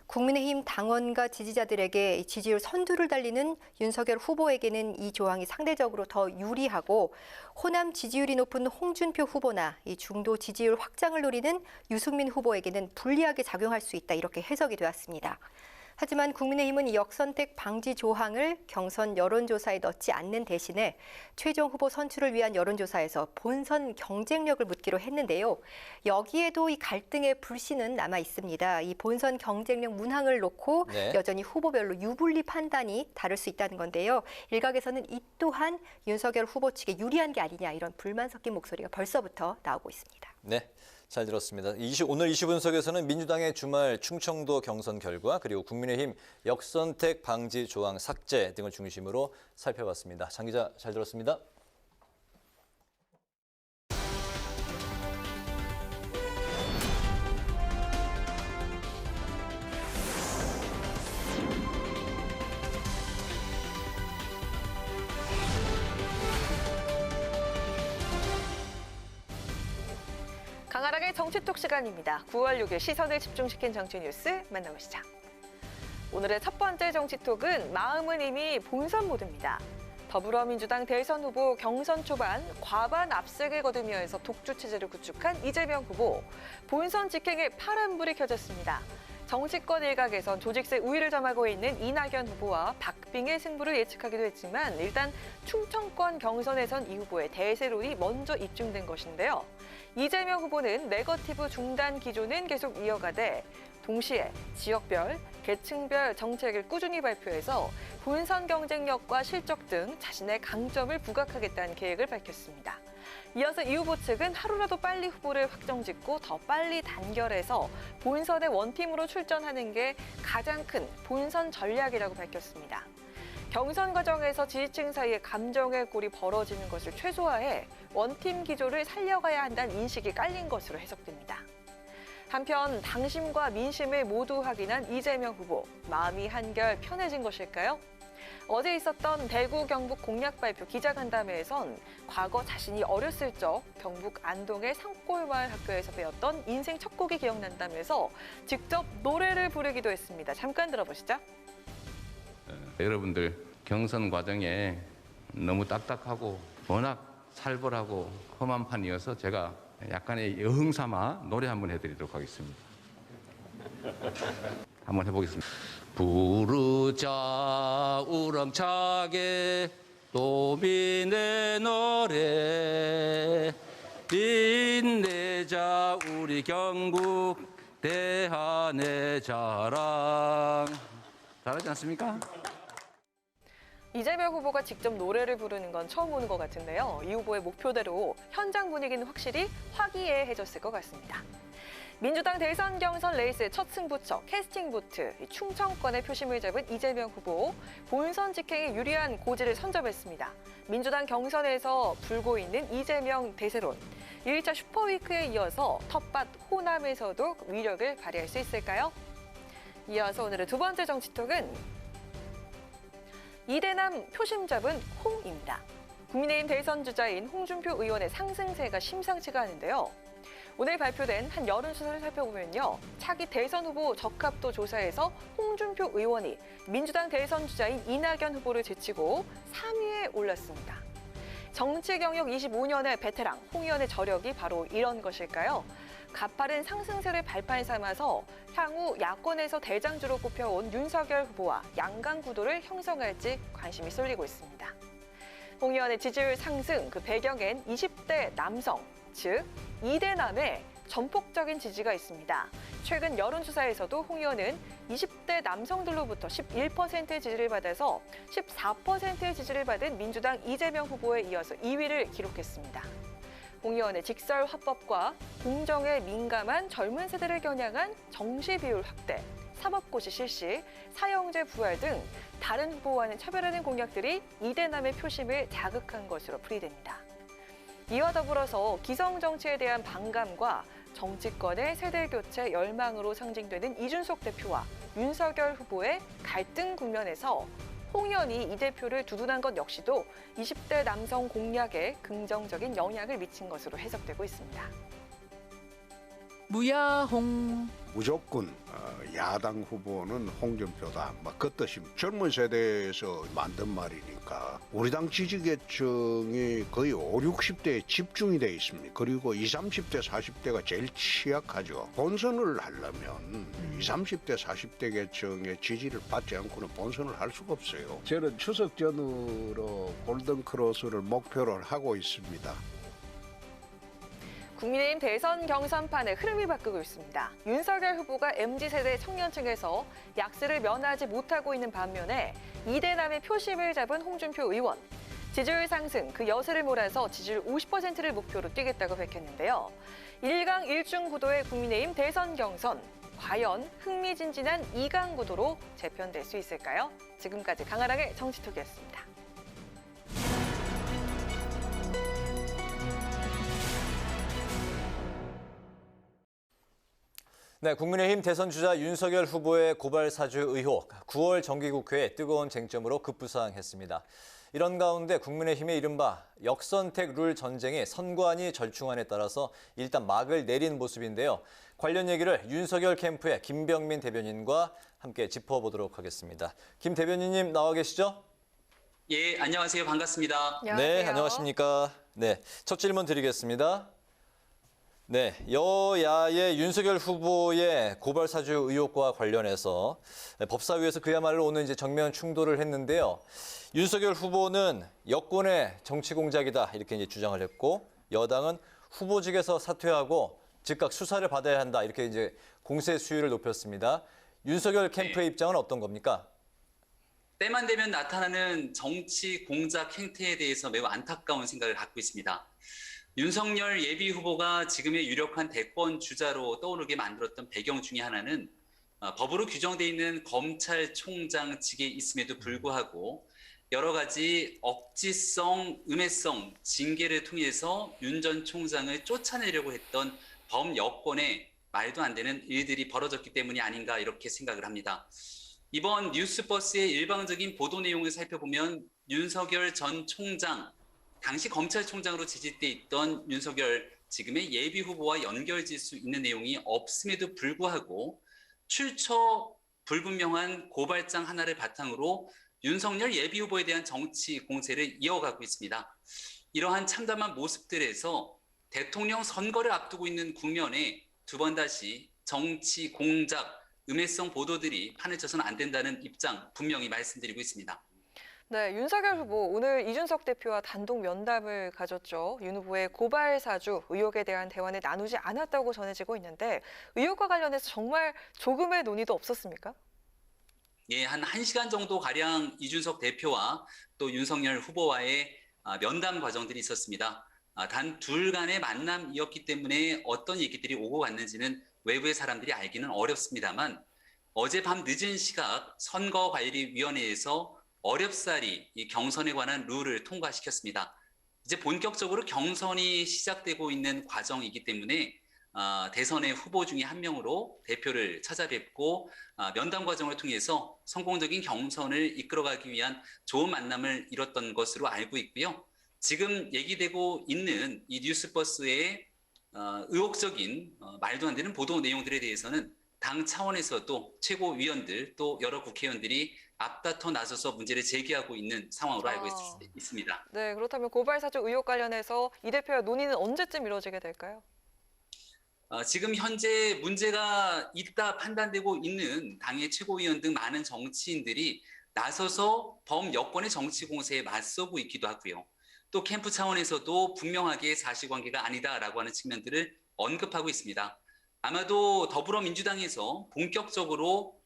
Speaker 17: 국민의힘 당원과 지지자들에게 지지율 선두를 달리는 윤석열 후보에게는 이 조항이 상대적으로 더 유리하고 호남 지지율이 높은 홍준표 후보나 이 중도 지지율 확장을 노리는 유승민 후보에게는 불리하게 작용할 수 있다 이렇게 해석이 되었습니다. 하지만 국민의힘은 이 역선택 방지 조항을 경선 여론조사에 넣지 않는 대신에 최종 후보 선출을 위한 여론조사에서 본선 경쟁력을 묻기로 했는데요. 여기에도 이 갈등의 불씨는 남아 있습니다. 이 본선 경쟁력 문항을 놓고
Speaker 2: 네.
Speaker 17: 여전히 후보별로 유불리 판단이 다를 수 있다는 건데요. 일각에서는 이 또한 윤석열 후보 측에 유리한 게 아니냐 이런 불만 섞인 목소리가 벌써부터 나오고 있습니다.
Speaker 2: 네. 잘 들었습니다. 오늘 이슈 분석에서는 민주당의 주말 충청도 경선 결과 그리고 국민의힘 역선택 방지 조항 삭제 등을 중심으로 살펴봤습니다. 장 기자 잘 들었습니다.
Speaker 1: 강하락의 정치톡 시간입니다. 9월 6일 시선을 집중시킨 정치 뉴스 만나보시죠. 오늘의 첫 번째 정치톡은 마음은 이미 본선 모드입니다. 더불어민주당 대선 후보 경선 초반 과반 압승을 거두면서 독주 체제를 구축한 이재명 후보. 본선 직행에 파란불이 켜졌습니다. 정치권 일각에선 조직세 우위를 점하고 있는 이낙연 후보와 박빙의 승부를 예측하기도 했지만 일단 충청권 경선에선 이 후보의 대세론이 먼저 입증된 것인데요. 이재명 후보는 네거티브 중단 기조는 계속 이어가되 동시에 지역별, 계층별 정책을 꾸준히 발표해서 본선 경쟁력과 실적 등 자신의 강점을 부각하겠다는 계획을 밝혔습니다. 이어서 이 후보 측은 하루라도 빨리 후보를 확정짓고 더 빨리 단결해서 본선에 원팀으로 출전하는 게 가장 큰 본선 전략이라고 밝혔습니다. 경선 과정에서 지지층 사이에 감정의 골이 벌어지는 것을 최소화해 원팀 기조를 살려가야 한다는 인식이 깔린 것으로 해석됩니다. 한편 당심과 민심을 모두 확인한 이재명 후보, 마음이 한결 편해진 것일까요? 어제 있었던 대구 경북 공약 발표 기자간담회에선 과거 자신이 어렸을 적 경북 안동의 산골마을 학교에서 배웠던 인생 첫 곡이 기억난다면서 직접 노래를 부르기도 했습니다. 잠깐 들어보시죠.
Speaker 4: 여러분들 경선 과정에 너무 딱딱하고 워낙 살벌하고 험한 판이어서 제가 약간의 여흥 삼아 노래 한번 해드리도록 하겠습니다. 한번 해보겠습니다. 부르자 우렁차게 도민의 노래
Speaker 19: 빛내자 우리 경북 대한의 자랑. 잘하지 않습니까?
Speaker 1: 이재명 후보가 직접 노래를 부르는 건 처음 보는 것 같은데요. 이 후보의 목표대로 현장 분위기는 확실히 화기애애해졌을 것 같습니다. 민주당 대선 경선 레이스 첫 승부처 캐스팅 보트, 충청권의 표심을 잡은 이재명 후보, 본선 직행에 유리한 고지를 선점했습니다. 민주당 경선에서 불고 있는 이재명 대세론, 1차 슈퍼위크에 이어서 텃밭 호남에서도 위력을 발휘할 수 있을까요? 이어서 오늘의 두 번째 정치톡은 이대남 표심 잡은 홍입니다. 국민의힘 대선 주자인 홍준표 의원의 상승세가 심상치가 않은데요. 오늘 발표된 한 여론조사를 살펴보면요. 차기 대선 후보 적합도 조사에서 홍준표 의원이 민주당 대선 주자인 이낙연 후보를 제치고 3위에 올랐습니다. 정치 경력 25년의 베테랑 홍 의원의 저력이 바로 이런 것일까요? 가파른 상승세를 발판 삼아서 향후 야권에서 대장주로 꼽혀온 윤석열 후보와 양강 구도를 형성할지 관심이 쏠리고 있습니다. 홍 의원의 지지율 상승, 그 배경엔 20대 남성, 즉 이대남의 전폭적인 지지가 있습니다. 최근 여론조사에서도 홍 의원은 20대 남성들로부터 11%의 지지를 받아서 14%의 지지를 받은 민주당 이재명 후보에 이어서 2위를 기록했습니다. 홍 의원의 직설 화법과 공정에 민감한 젊은 세대를 겨냥한 정시 비율 확대, 사법고시 실시, 사형제 부활 등 다른 후보와는 차별화된 공약들이 이대남의 표심을 자극한 것으로 풀이됩니다. 이와 더불어서 기성정치에 대한 반감과 정치권의 세대교체 열망으로 상징되는 이준석 대표와 윤석열 후보의 갈등 국면에서 홍 의원이 이 대표를 두둔한 것 역시도 20대 남성 공략에 긍정적인 영향을 미친 것으로 해석되고 있습니다.
Speaker 20: 무야홍. 무조건 야당 후보는 홍준표다. 그 뜻이 젊은 세대에서 만든 말이니까 우리 당 지지계층이 거의 5, 60대에 집중이 돼 있습니다. 그리고 20, 30대, 40대가 제일 취약하죠. 본선을 하려면 20, 30대, 40대 계층의 지지를 받지 않고는 본선을 할 수가 없어요. 저는 추석 전후로 골든크로스를 목표로 하고 있습니다.
Speaker 1: 국민의힘 대선 경선판의 흐름이 바뀌고 있습니다. 윤석열 후보가 MZ세대 청년층에서 약세를 면하지 못하고 있는 반면에 이대남의 표심을 잡은 홍준표 의원. 지지율 상승, 그 여세를 몰아서 지지율 50%를 목표로 뛰겠다고 밝혔는데요. 1강 1중 구도의 국민의힘 대선 경선. 과연 흥미진진한 2강 구도로 재편될 수 있을까요? 지금까지 강아랑의 정치톡이었습니다.
Speaker 2: 네, 국민의힘 대선 주자 윤석열 후보의 고발 사주 의혹, 9월 정기국회에 뜨거운 쟁점으로 급부상했습니다. 이런 가운데 국민의힘의 이른바 역선택 룰 전쟁이 선관위 절충안에 따라서 일단 막을 내린 모습인데요. 관련 얘기를 윤석열 캠프의 김병민 대변인과 함께 짚어보도록 하겠습니다. 김 대변인님 나와 계시죠?
Speaker 21: 예, 안녕하세요. 반갑습니다.
Speaker 2: 네, 안녕하십니까. 네, 첫 질문 드리겠습니다. 네, 여야의 윤석열 후보의 고발 사주 의혹과 관련해서 법사위에서 그야말로 오늘 이제 정면 충돌을 했는데요. 윤석열 후보는 여권의 정치 공작이다 이렇게 이제 주장을 했고, 여당은 후보직에서 사퇴하고 즉각 수사를 받아야 한다 이렇게 이제 공세 수위를 높였습니다. 윤석열 캠프의 입장은 어떤 겁니까?
Speaker 21: 때만 되면 나타나는 정치 공작 행태에 대해서 매우 안타까운 생각을 갖고 있습니다. 윤석열 예비 후보가 지금의 유력한 대권 주자로 떠오르게 만들었던 배경 중에 하나는 법으로 규정되어 있는 검찰총장직에 있음에도 불구하고 여러 가지 억지성, 음해성 징계를 통해서 윤 전 총장을 쫓아내려고 했던 범여권의 말도 안 되는 일들이 벌어졌기 때문이 아닌가 이렇게 생각을 합니다. 이번 뉴스버스의 일방적인 보도 내용을 살펴보면 윤석열 전 총장, 당시 검찰총장으로 재직돼 있던 윤석열 지금의 예비 후보와 연결질 수 있는 내용이 없음에도 불구하고 출처 불분명한 고발장 하나를 바탕으로 윤석열 예비 후보에 대한 정치 공세를 이어가고 있습니다. 이러한 참담한 모습들에서 대통령 선거를 앞두고 있는 국면에 두 번 다시 정치 공작, 음해성 보도들이 판을 쳐서는 안 된다는 입장 분명히 말씀드리고 있습니다.
Speaker 1: 네, 윤석열 후보 오늘 이준석 대표와 단독 면담을 가졌죠. 윤 후보의 고발 사주, 의혹에 대한 대화는 나누지 않았다고 전해지고 있는데 의혹과 관련해서 정말 조금의 논의도 없었습니까?
Speaker 21: 예, 한 1시간 정도 가량 이준석 대표와 또 윤석열 후보와의 면담 과정들이 있었습니다. 단 둘 간의 만남이었기 때문에 어떤 얘기들이 오고 갔는지는 외부의 사람들이 알기는 어렵습니다만 어젯밤 늦은 시각 선거관리위원회에서 어렵사리 이 경선에 관한 룰을 통과시켰습니다. 이제 본격적으로 경선이 시작되고 있는 과정이기 때문에 대선의 후보 중에 한 명으로 대표를 찾아뵙고 면담 과정을 통해서 성공적인 경선을 이끌어가기 위한 좋은 만남을 이뤘던 것으로 알고 있고요. 지금 얘기되고 있는 이 뉴스버스의 의혹적인 말도 안 되는 보도 내용들에 대해서는 당 차원에서도 최고위원들 또 여러 국회의원들이 앞다퉈 나서서 문제를 제기하고 있는 상황으로 알고 있습니다.
Speaker 1: 네, 그렇다면 고발 사주 의혹 관련해서 이 대표와 논의는 언제쯤 이루어지게 될까요?
Speaker 21: 지금 현재 문제가 있다 판단되고 있는 당의 최고위원 등 많은 정치인들이 나서서 범여권의 정치 공세에 맞서고 있기도 하고요. 또 캠프 차원에서도 분명하게 사실관계가 아니다라고 하는 측면들을 언급하고 있습니다. 아마도 더불어민주당에서 본격적으로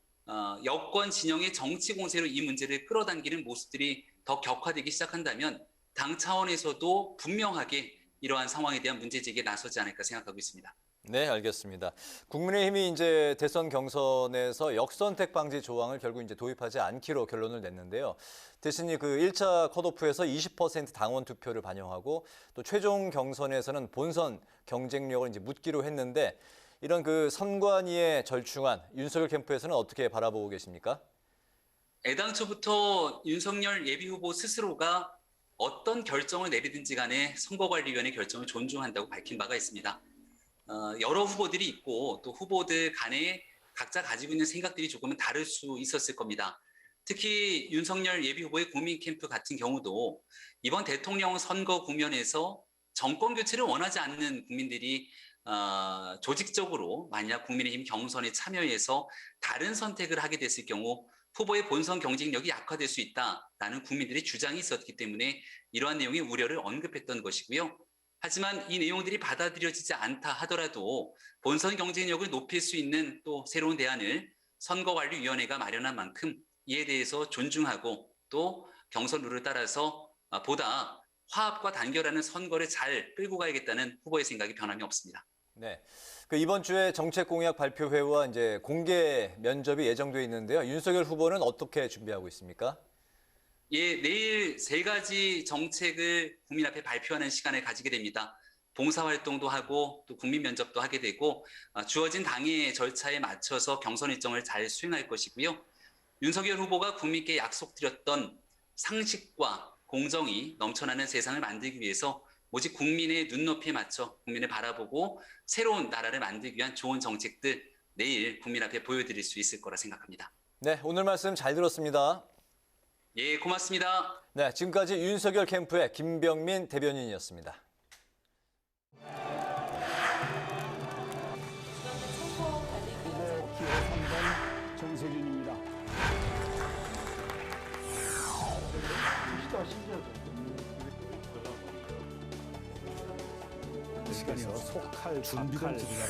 Speaker 21: 여권 진영의 정치 공세로 이 문제를 끌어당기는 모습들이 더 격화되기 시작한다면 당 차원에서도 분명하게 이러한 상황에 대한 문제 제기에 나서지 않을까 생각하고 있습니다.
Speaker 2: 네, 알겠습니다. 국민의힘이 이제 대선 경선에서 역선택 방지 조항을 결국 이제 도입하지 않기로 결론을 냈는데요. 대신 그 1차 컷오프에서 20% 당원 투표를 반영하고 또 최종 경선에서는 본선 경쟁력을 이제 묻기로 했는데 이런 그 선관위의 절충안 윤석열 캠프에서는 어떻게 바라보고 계십니까?
Speaker 21: 애당초부터 윤석열 예비후보 스스로가 어떤 결정을 내리든지 간에 선거관리위원회 결정을 존중한다고 밝힌 바가 있습니다. 여러 후보들이 있고 또 후보들 간에 각자 가지고 있는 생각들이 조금은 다를 수 있었을 겁니다. 특히 윤석열 예비후보의 국민 캠프 같은 경우도 이번 대통령 선거 국면에서 정권 교체를 원하지 않는 국민들이 조직적으로 만약 국민의힘 경선에 참여해서 다른 선택을 하게 됐을 경우 후보의 본선 경쟁력이 약화될 수 있다라는 국민들의 주장이 있었기 때문에 이러한 내용의 우려를 언급했던 것이고요. 하지만 이 내용들이 받아들여지지 않다 하더라도 본선 경쟁력을 높일 수 있는 또 새로운 대안을 선거관리위원회가 마련한 만큼 이에 대해서 존중하고 또 경선 룰을 따라서 보다 화합과 단결하는 선거를 잘 끌고 가야겠다는 후보의 생각이 변함이 없습니다.
Speaker 2: 네, 그 이번 주에 정책 공약 발표회와 이제 공개 면접이 예정돼 있는데요. 윤석열 후보는 어떻게 준비하고 있습니까?
Speaker 21: 예, 내일 3가지 정책을 국민 앞에 발표하는 시간을 가지게 됩니다. 봉사활동도 하고 또 국민 면접도 하게 되고 주어진 당의 절차에 맞춰서 경선 일정을 잘 수행할 것이고요. 윤석열 후보가 국민께 약속드렸던 상식과 공정이 넘쳐나는 세상을 만들기 위해서 오직 국민의 눈높이에 맞춰 국민을 바라보고 새로운 나라를 만들기 위한 좋은 정책들 내일 국민 앞에 보여드릴 수 있을 거라 생각합니다.
Speaker 2: 네, 오늘 말씀 잘 들었습니다.
Speaker 21: 예, 고맙습니다.
Speaker 2: 네, 지금까지 윤석열 캠프의 김병민 대변인이었습니다.
Speaker 3: 후보 기호 3번 정세균입니다. 시간이요. 속칼, 준비를
Speaker 13: 마치겠습니다.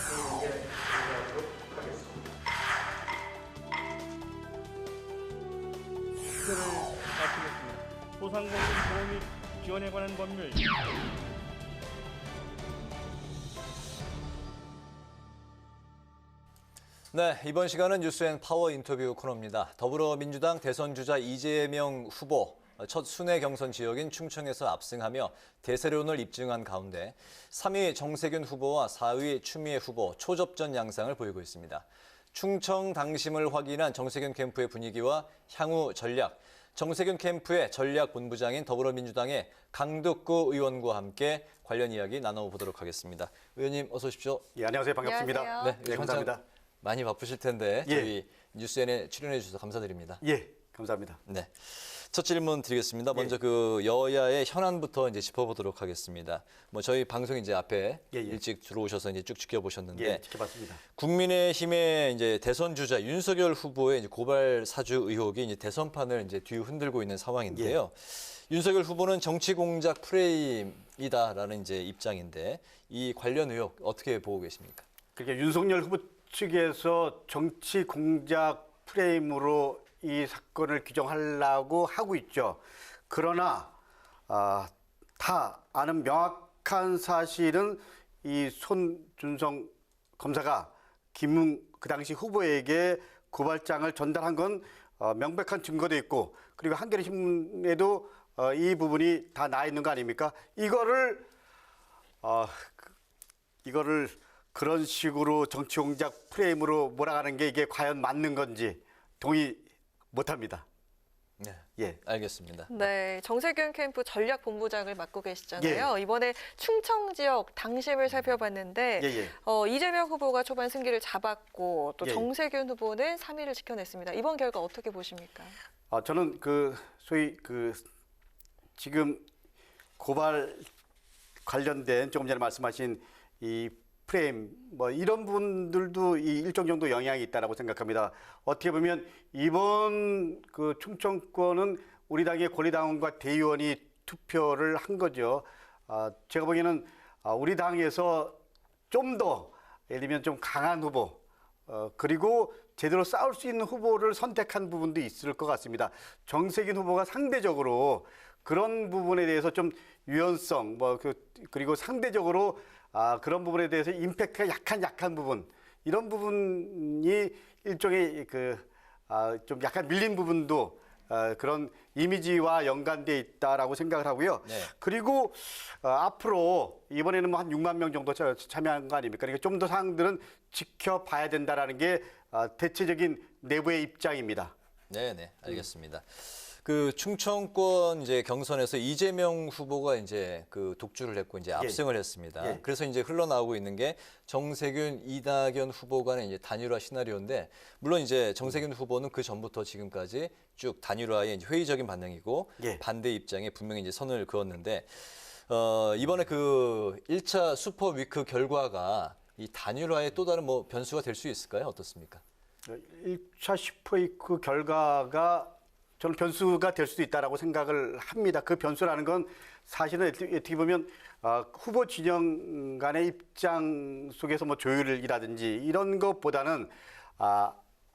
Speaker 13: 소상공인 보호 및 지원에 관한 법률.
Speaker 2: 네, 이번 시간은 뉴스앤파워 인터뷰 코너입니다. 더불어민주당 대선 주자 이재명 후보 첫 순회 경선 지역인 충청에서 압승하며 대세론을 입증한 가운데 3위 정세균 후보와 4위 추미애 후보 초접전 양상을 보이고 있습니다. 충청 당심을 확인한 정세균 캠프의 분위기와 향후 전략, 정세균 캠프의 전략본부장인 더불어민주당의 강덕구 의원과 함께 관련 이야기 나눠보도록 하겠습니다. 의원님 어서 오십시오.
Speaker 22: 예, 안녕하세요. 반갑습니다.
Speaker 1: 안녕하세요.
Speaker 22: 네, 감사합니다.
Speaker 2: 많이 바쁘실 텐데
Speaker 22: 예.
Speaker 2: 저희 뉴스엔에 출연해 주셔서 감사드립니다.
Speaker 22: 예, 감사합니다.
Speaker 2: 네. 첫 질문 드리겠습니다. 먼저 그 여야의 현안부터 이제 짚어보도록 하겠습니다. 뭐 저희 방송 이제 앞에 일찍 들어오셔서 이제 쭉 지켜보셨는데,
Speaker 15: 지켜봤습니다.
Speaker 2: 국민의힘의 이제 대선 주자 윤석열 후보의 이제 고발 사주 의혹이 이제 대선판을 이제 뒤흔들고 있는 상황인데요. 윤석열 후보는 정치 공작 프레임이다라는 이제 입장인데, 이 관련 의혹 어떻게 보고 계십니까?
Speaker 15: 그러니까 윤석열 후보 측에서 정치 공작 프레임으로 이 사건을 규정하려고 하고 있죠. 그러나 다 아는 명확한 사실은 이 손준성 검사가 김웅 그 당시 후보에게 고발장을 전달한 건 명백한 증거도 있고, 그리고 한겨레신문에도 이 부분이 다 나 있는 거 아닙니까? 이거를 그런 식으로 정치 공작 프레임으로 몰아가는 게 이게 과연 맞는 건지 동의 못합니다.
Speaker 2: 네,
Speaker 15: 예,
Speaker 2: 알겠습니다.
Speaker 1: 네, 정세균 캠프 전략본부장을 맡고 계시잖아요. 이번에 충청 지역 당심을 살펴봤는데 이재명 후보가 초반 승기를 잡았고 또 정세균 후보는 3위를 지켜냈습니다. 이번 결과 어떻게 보십니까?
Speaker 15: 저는 소위 지금 고발 관련된 조금 전에 말씀하신 이 프레임 뭐 이런 분들도 이 일정 정도 영향이 있다라고 생각합니다. 어떻게 보면 이번 그 충청권은 우리 당의 권리당원과 대의원이 투표를 한 거죠. 제가 보기에는 우리 당에서 좀 더 예를 들면 좀 강한 후보 그리고 제대로 싸울 수 있는 후보를 선택한 부분도 있을 것 같습니다. 정세균 후보가 상대적으로 그런 부분에 대해서 좀 유연성 그리고 상대적으로 그런 부분에 대해서 임팩트가 약한 부분 이런 부분이 일종의 좀 약간 밀린 부분도 그런 이미지와 연관돼 있다라고 생각을 하고요. 그리고 앞으로 이번에는 뭐 한 6만 명 정도 참여한 거 아닙니까? 그러니까 좀 더 사항들은 지켜봐야 된다라는 게 대체적인 내부의 입장입니다.
Speaker 2: 네, 알겠습니다. 그 충청권 이제 경선에서 이재명 후보가 이제 그 독주를 했고 이제 압승을 했습니다. 그래서 이제 흘러나오고 있는 게 정세균, 이낙연 후보 간의 이제 단일화 시나리오인데, 물론 이제 정세균 후보는 그 전부터 지금까지 쭉 단일화에 이제 회의적인 반응이고 반대 입장에 분명히 이제 선을 그었는데, 이번에 그 1차 슈퍼 위크 결과가 이 단일화의 또 다른 뭐 변수가 될 수 있을까요? 어떻습니까?
Speaker 15: 1차 슈퍼 위크 결과가 저는 변수가 될 수도 있다라고 생각을 합니다. 그 변수라는 건 사실은 어떻게 보면 후보 진영 간의 입장 속에서 뭐 조율이라든지 이런 것보다는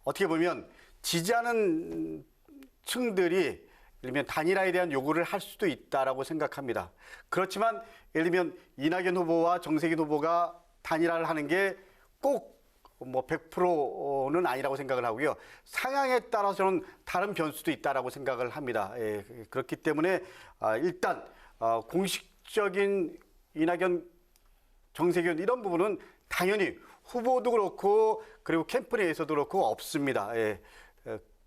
Speaker 15: 어떻게 보면 지지하는 층들이 예를 들면 단일화에 대한 요구를 할 수도 있다라고 생각합니다. 그렇지만 예를 들면 이낙연 후보와 정세균 후보가 단일화를 하는 게 꼭 뭐 100%는 아니라고 생각을 하고요. 상향에 따라서는 다른 변수도 있다라고 생각을 합니다. 그렇기 때문에 일단 공식적인 이낙연, 정세균 이런 부분은 당연히 후보도 그렇고 그리고 캠프 내에서도 그렇고 없습니다.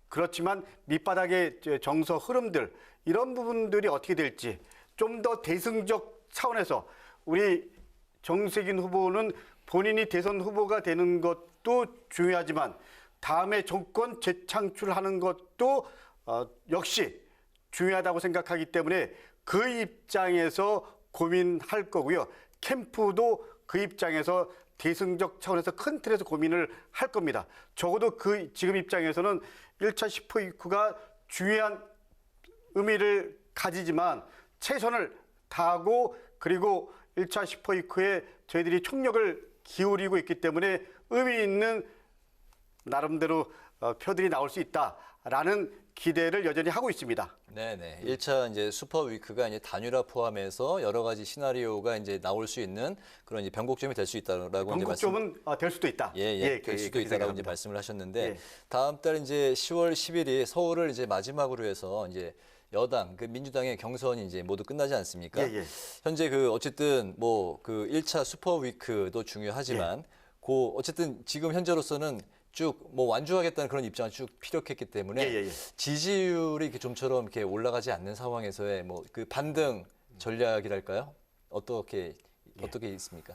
Speaker 15: 그렇지만 밑바닥의 정서 흐름들 이런 부분들이 어떻게 될지 좀 더 대승적 차원에서 우리 정세균 후보는 본인이 대선 후보가 되는 것도 중요하지만 다음에 정권 재창출하는 것도 역시 중요하다고 생각하기 때문에 그 입장에서 고민할 거고요. 캠프도 그 입장에서 대승적 차원에서 큰 틀에서 고민을 할 겁니다. 적어도 그 지금 입장에서는 1차 슈퍼 위크가 중요한 의미를 가지지만 최선을 다하고 그리고 1차 슈퍼 위크에 저희들이 총력을 기울이고 있기 때문에 의미 있는 나름대로 표들이 나올 수 있다라는 기대를 여전히 하고 있습니다.
Speaker 2: 네네. 1차 이제 슈퍼 위크가 이제 단일화 포함해서 여러 가지 시나리오가 이제 나올 수 있는 그런 이제 변곡점이 될 수 있다라고
Speaker 15: 변곡점은 될 수도 있다.
Speaker 2: 될 수도 있다라고 이제 말씀을 하셨는데 다음 달 이제 10월 10일이 서울을 이제 마지막으로 해서 이제 여당, 그 민주당의 경선이 이제 모두 끝나지 않습니까? 현재 그 어쨌든 뭐 그 1차 슈퍼 위크도 중요하지만 그 어쨌든 지금 현재로서는 쭉 뭐 완주하겠다는 그런 입장을 쭉 피력했기 때문에 지지율이 이렇게 좀처럼 이렇게 올라가지 않는 상황에서의 뭐 그 반등 전략이랄까요? 어떻게 있습니까?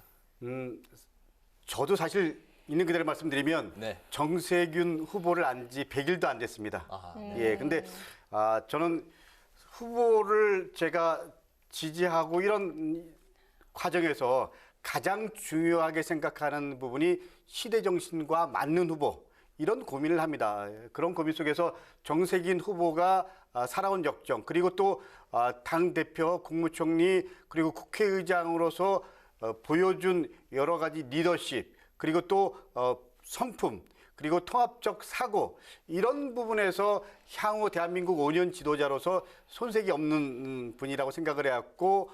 Speaker 15: 저도 사실 있는 그대로 말씀드리면 정세균 후보를 안 지 100일도 안 됐습니다. 근데 저는 후보를 제가 지지하고 이런 과정에서 가장 중요하게 생각하는 부분이 시대 정신과 맞는 후보, 이런 고민을 합니다. 그런 고민 속에서 정세균 후보가 살아온 역정, 그리고 또 당대표, 국무총리, 그리고 국회의장으로서 보여준 여러 가지 리더십, 그리고 또 성품, 그리고 통합적 사고, 이런 부분에서 향후 대한민국 5년 지도자로서 손색이 없는 분이라고 생각을 해왔고,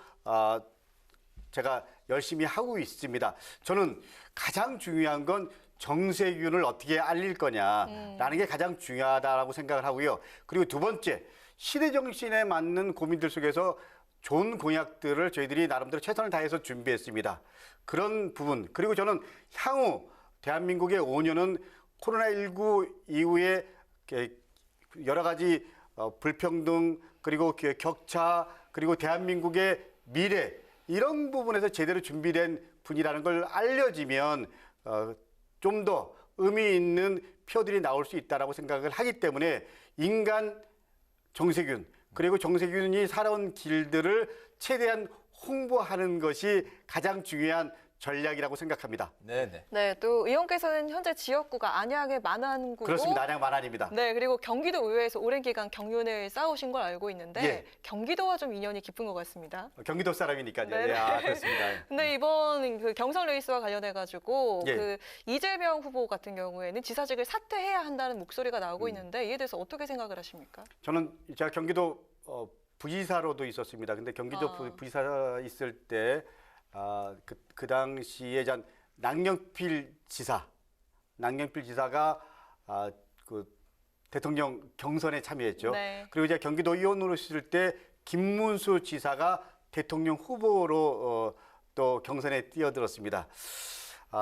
Speaker 15: 제가 열심히 하고 있습니다. 저는 가장 중요한 건 정세균을 어떻게 알릴 거냐라는 게 가장 중요하다고 생각을 하고요. 그리고 두 번째, 시대 정신에 맞는 고민들 속에서 좋은 공약들을 저희들이 나름대로 최선을 다해서 준비했습니다. 그런 부분, 그리고 저는 향후 대한민국의 5년은 코로나19 이후에 여러 가지 불평등, 그리고 격차, 그리고 대한민국의 미래, 이런 부분에서 제대로 준비된 분이라는 걸 알려지면 좀 더 의미 있는 표들이 나올 수 있다고 생각을 하기 때문에 인간 정세균, 그리고 정세균이 살아온 길들을 최대한 홍보하는 것이 가장 중요한 전략이라고 생각합니다.
Speaker 2: 네네.
Speaker 1: 네, 또 의원께서는 현재 지역구가 안양의 만안구고
Speaker 15: 그렇습니다. 안양 만안입니다.
Speaker 1: 네, 그리고 경기도 의회에서 오랜 기간 경륜을 쌓으신 걸 알고 있는데
Speaker 15: 예.
Speaker 1: 경기도와 좀 인연이 깊은 것 같습니다.
Speaker 15: 경기도 사람이니까요.
Speaker 1: 네네.
Speaker 15: 예, 그렇습니다.
Speaker 1: 근데 이번 그 경선 레이스와 관련해 가지고
Speaker 15: 예.
Speaker 1: 그 이재명 후보 같은 경우에는 지사직을 사퇴해야 한다는 목소리가 나오고 있는데 이에 대해서 어떻게 생각을 하십니까?
Speaker 15: 저는 제가 경기도 부지사로도 있었습니다. 근데 경기도 부지사 있을 때 그 당시에 낭영필 지사가 그 대통령 경선에 참여했죠.
Speaker 1: 네.
Speaker 15: 그리고 이제 경기도 의원으로 있을 때 김문수 지사가 대통령 후보로 또 경선에 뛰어들었습니다.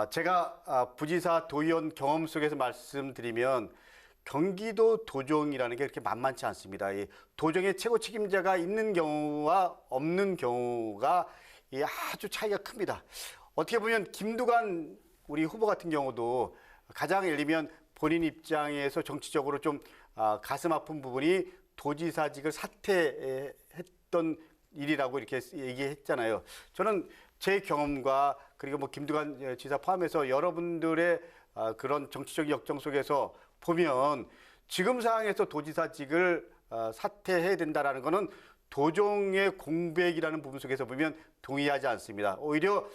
Speaker 15: 제가 부지사 도의원 경험 속에서 말씀드리면 경기도 도정이라는 게 그렇게 만만치 않습니다. 이 도정의 최고 책임자가 있는 경우와 없는 경우가 아주 차이가 큽니다. 어떻게 보면 김두관 우리 후보 같은 경우도 가장 예를 들면 본인 입장에서 정치적으로 좀 가슴 아픈 부분이 도지사직을 사퇴했던 일이라고 이렇게 얘기했잖아요. 저는 제 경험과 그리고 뭐 김두관 지사 포함해서 여러분들의 그런 정치적 역정 속에서 보면 지금 상황에서 도지사직을 사퇴해야 된다라는 거는 도정의 공백이라는 부분 속에서 보면 동의하지 않습니다. 오히려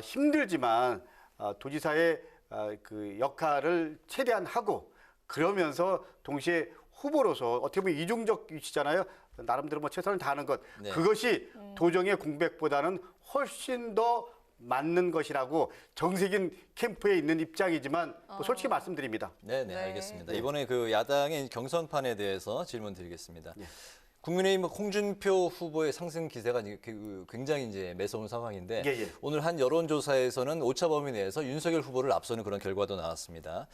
Speaker 15: 힘들지만 도지사의 그 역할을 최대한 하고 그러면서 동시에 후보로서 어떻게 보면 이중적 위치잖아요. 나름대로 뭐 최선을 다하는 것.
Speaker 2: 네.
Speaker 15: 그것이 도정의 공백보다는 훨씬 더 맞는 것이라고 정세균 캠프에 있는 입장이지만 뭐 솔직히 말씀드립니다.
Speaker 2: 네네, 알겠습니다. 이번에 그 야당의 경선판에 대해서 질문 드리겠습니다.
Speaker 15: 예.
Speaker 2: 국민의힘 홍준표 후보의 상승 기세가 굉장히 이제 매서운 상황인데
Speaker 15: 예.
Speaker 2: 오늘 한 여론조사에서는 오차 범위 내에서 윤석열 후보를 앞서는 그런 결과도 나왔습니다.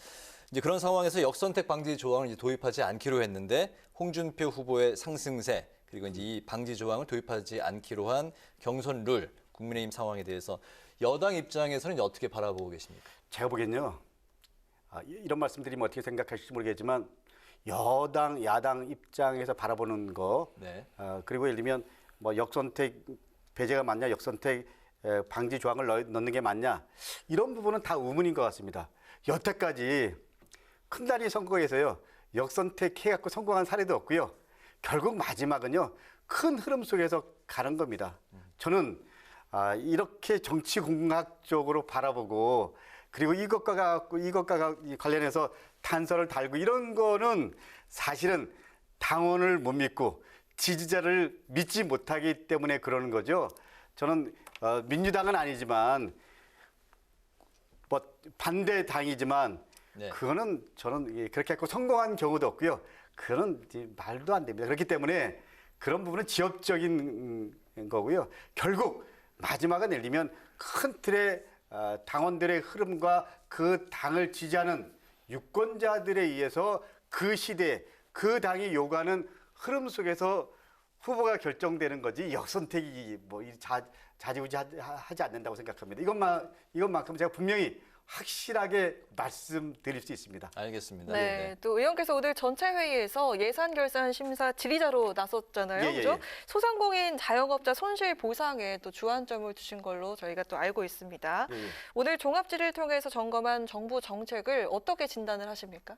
Speaker 2: 이제 그런 상황에서 역선택 방지 조항을 이제 도입하지 않기로 했는데 홍준표 후보의 상승세 그리고 이제 이 방지 조항을 도입하지 않기로 한 경선 룰 국민의힘 상황에 대해서 여당 입장에서는 어떻게 바라보고 계십니까?
Speaker 15: 제가 보기엔요. 이런 말씀드리면 어떻게 생각하실지 모르겠지만 여당, 야당 입장에서 바라보는 거,
Speaker 2: 네.
Speaker 15: 그리고 예를 들면 뭐 역선택 배제가 맞냐, 역선택 방지 조항을 넣는 게 맞냐, 이런 부분은 다 의문인 것 같습니다. 여태까지 큰 단위 선거에서요, 역선택 해갖고 성공한 사례도 없고요. 결국 마지막은요, 큰 흐름 속에서 가는 겁니다. 저는 이렇게 정치 공학적으로 바라보고 그리고 이것과 관련해서 단서를 달고 이런 거는 사실은 당원을 못 믿고 지지자를 믿지 못하기 때문에 그러는 거죠. 저는 민주당은 아니지만 뭐 반대 당이지만
Speaker 2: 네.
Speaker 15: 그거는 저는 그렇게 해서 성공한 경우도 없고요. 그거는 말도 안 됩니다. 그렇기 때문에 그런 부분은 지역적인 거고요. 결국 마지막은 예를 들면 큰 틀의 당원들의 흐름과 그 당을 지지하는 유권자들에 의해서 그 시대, 그 당이 요구하는 흐름 속에서 후보가 결정되는 거지 역선택이 뭐 자지우지하지 않는다고 생각합니다. 이것만큼 제가 분명히 확실하게 말씀드릴 수 있습니다.
Speaker 2: 알겠습니다.
Speaker 1: 네, 또 의원께서 오늘 전체 회의에서 예산 결산 심사 질의자로 나섰잖아요.
Speaker 15: 예, 예,
Speaker 1: 그죠?
Speaker 15: 예.
Speaker 1: 소상공인 자영업자 손실 보상에 또 주안점을 두신 걸로 저희가 또 알고 있습니다.
Speaker 15: 예, 예.
Speaker 1: 오늘 종합 질의를 통해서 점검한 정부 정책을 어떻게 진단을 하십니까?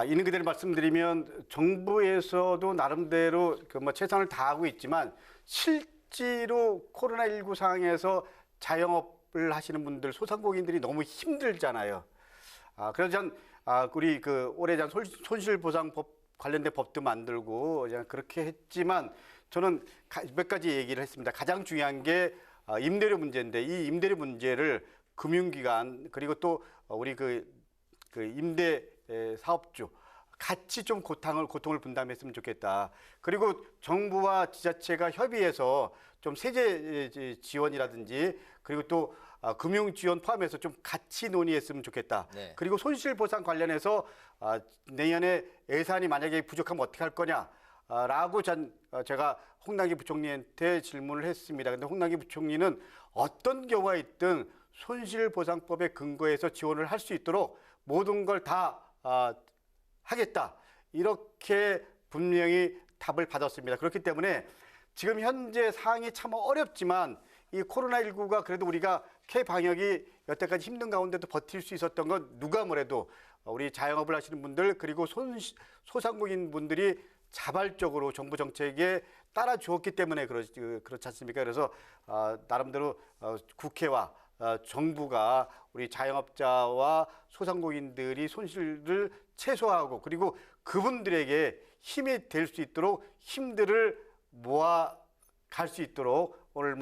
Speaker 15: 있는 그대로 말씀드리면 정부에서도 나름대로 최선을 다하고 있지만 실제로 코로나19 상황에서 자영업을 하시는 분들, 소상공인들이 너무 힘들잖아요. 그래서 전 우리 올해 전 손실보상법 관련된 법도 만들고 그냥 그렇게 했지만 저는 몇 가지 얘기를 했습니다. 가장 중요한 게 임대료 문제인데 이 임대료 문제를 금융기관 그리고 또 우리 임대 사업주 같이 좀 고통을 분담했으면 좋겠다. 그리고 정부와 지자체가 협의해서 좀 세제 지원이라든지 그리고 또 금융 지원 포함해서 좀 같이 논의했으면 좋겠다.
Speaker 2: 네.
Speaker 15: 그리고 손실보상 관련해서 내년에 예산이 만약에 부족하면 어떻게 할 거냐? 라고 제가 홍남기 부총리한테 질문을 했습니다. 근데 홍남기 부총리는 어떤 경우가 있든 손실보상법에 근거해서 지원을 할 수 있도록 모든 걸 다 하겠다. 이렇게 분명히 답을 받았습니다. 그렇기 때문에 지금 현재 상황이 참 어렵지만 이 코로나19가 그래도 우리가 방역이 여태까지 힘든 가운데도 버틸 수 있었던 건 누가 뭐래도 우리 자영업을 하시는 분들 그리고 소상공인 분들이 자발적으로 정부 정책에 따라 주었기 때문에 그렇지 않습니까? 그래서 나름대로 국회와 정부가 우리 자영업자와 소상공인들이 손실을 최소화하고 그리고 그분들에게 힘이 될 수 있도록 힘들을 모아 갈 수 있도록 오늘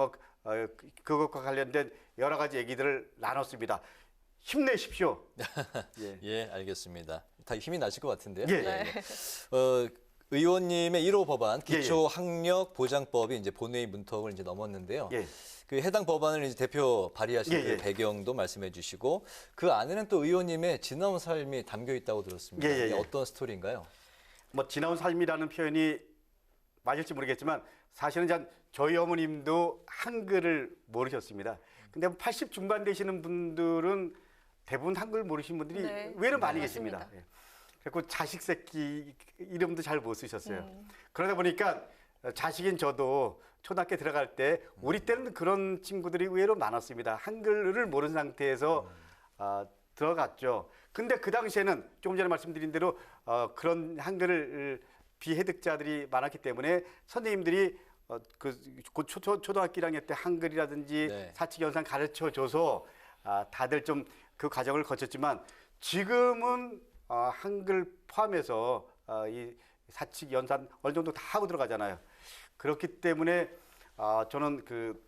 Speaker 15: 그것과 관련된 여러 가지 얘기들을 나눴습니다. 힘내십시오.
Speaker 2: 예, 알겠습니다. 다 힘이 나실 것 같은데요.
Speaker 15: 예.
Speaker 2: 네. 의원님의 1호 법안 기초학력보장법이 이제 본회의 문턱을 이제 넘었는데요.
Speaker 15: 예.
Speaker 2: 그 해당 법안을 이제 대표 발의하신 그 배경도 말씀해 주시고 그 안에는 또 의원님의 지나온 삶이 담겨 있다고 들었습니다.
Speaker 15: 예.
Speaker 2: 이게 어떤 스토리인가요?
Speaker 15: 지나온 삶이라는 표현이 맞을지 모르겠지만 사실은 저희 어머님도 한글을 모르셨습니다. 근데 80 중반 되시는 분들은 대부분 한글 모르시는 분들이 의외로 많이 계십니다. 그리고 자식 새끼 이름도 잘 못 쓰셨어요. 그러다 보니까 자식인 저도 초등학교 들어갈 때 우리 때는 그런 친구들이 의외로 많았습니다. 한글을 모르는 상태에서 들어갔죠. 근데 그 당시에는 조금 전에 말씀드린 대로 그런 한글을 비해득자들이 많았기 때문에 선생님들이 초등학교 1학년 때 한글이라든지 사칙연산 가르쳐줘서 다들 좀 그 과정을 거쳤지만 지금은 한글 포함해서 이 사칙연산 어느 정도 다 하고 들어가잖아요. 그렇기 때문에 저는 그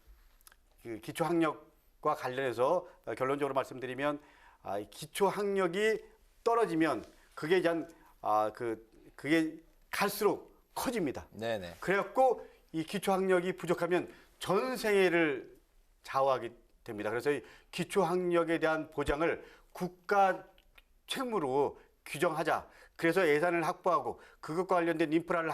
Speaker 15: 기초학력과 관련해서 결론적으로 말씀드리면 기초학력이 떨어지면 그게 그게 갈수록 커집니다.
Speaker 2: 네네.
Speaker 15: 그래갖고 이 기초학력이 부족하면 전생애를 좌우하게 됩니다. 그래서 이 기초학력에 대한 보장을 국가 책무로 규정하자. 그래서 예산을 확보하고 그것과 관련된 인프라를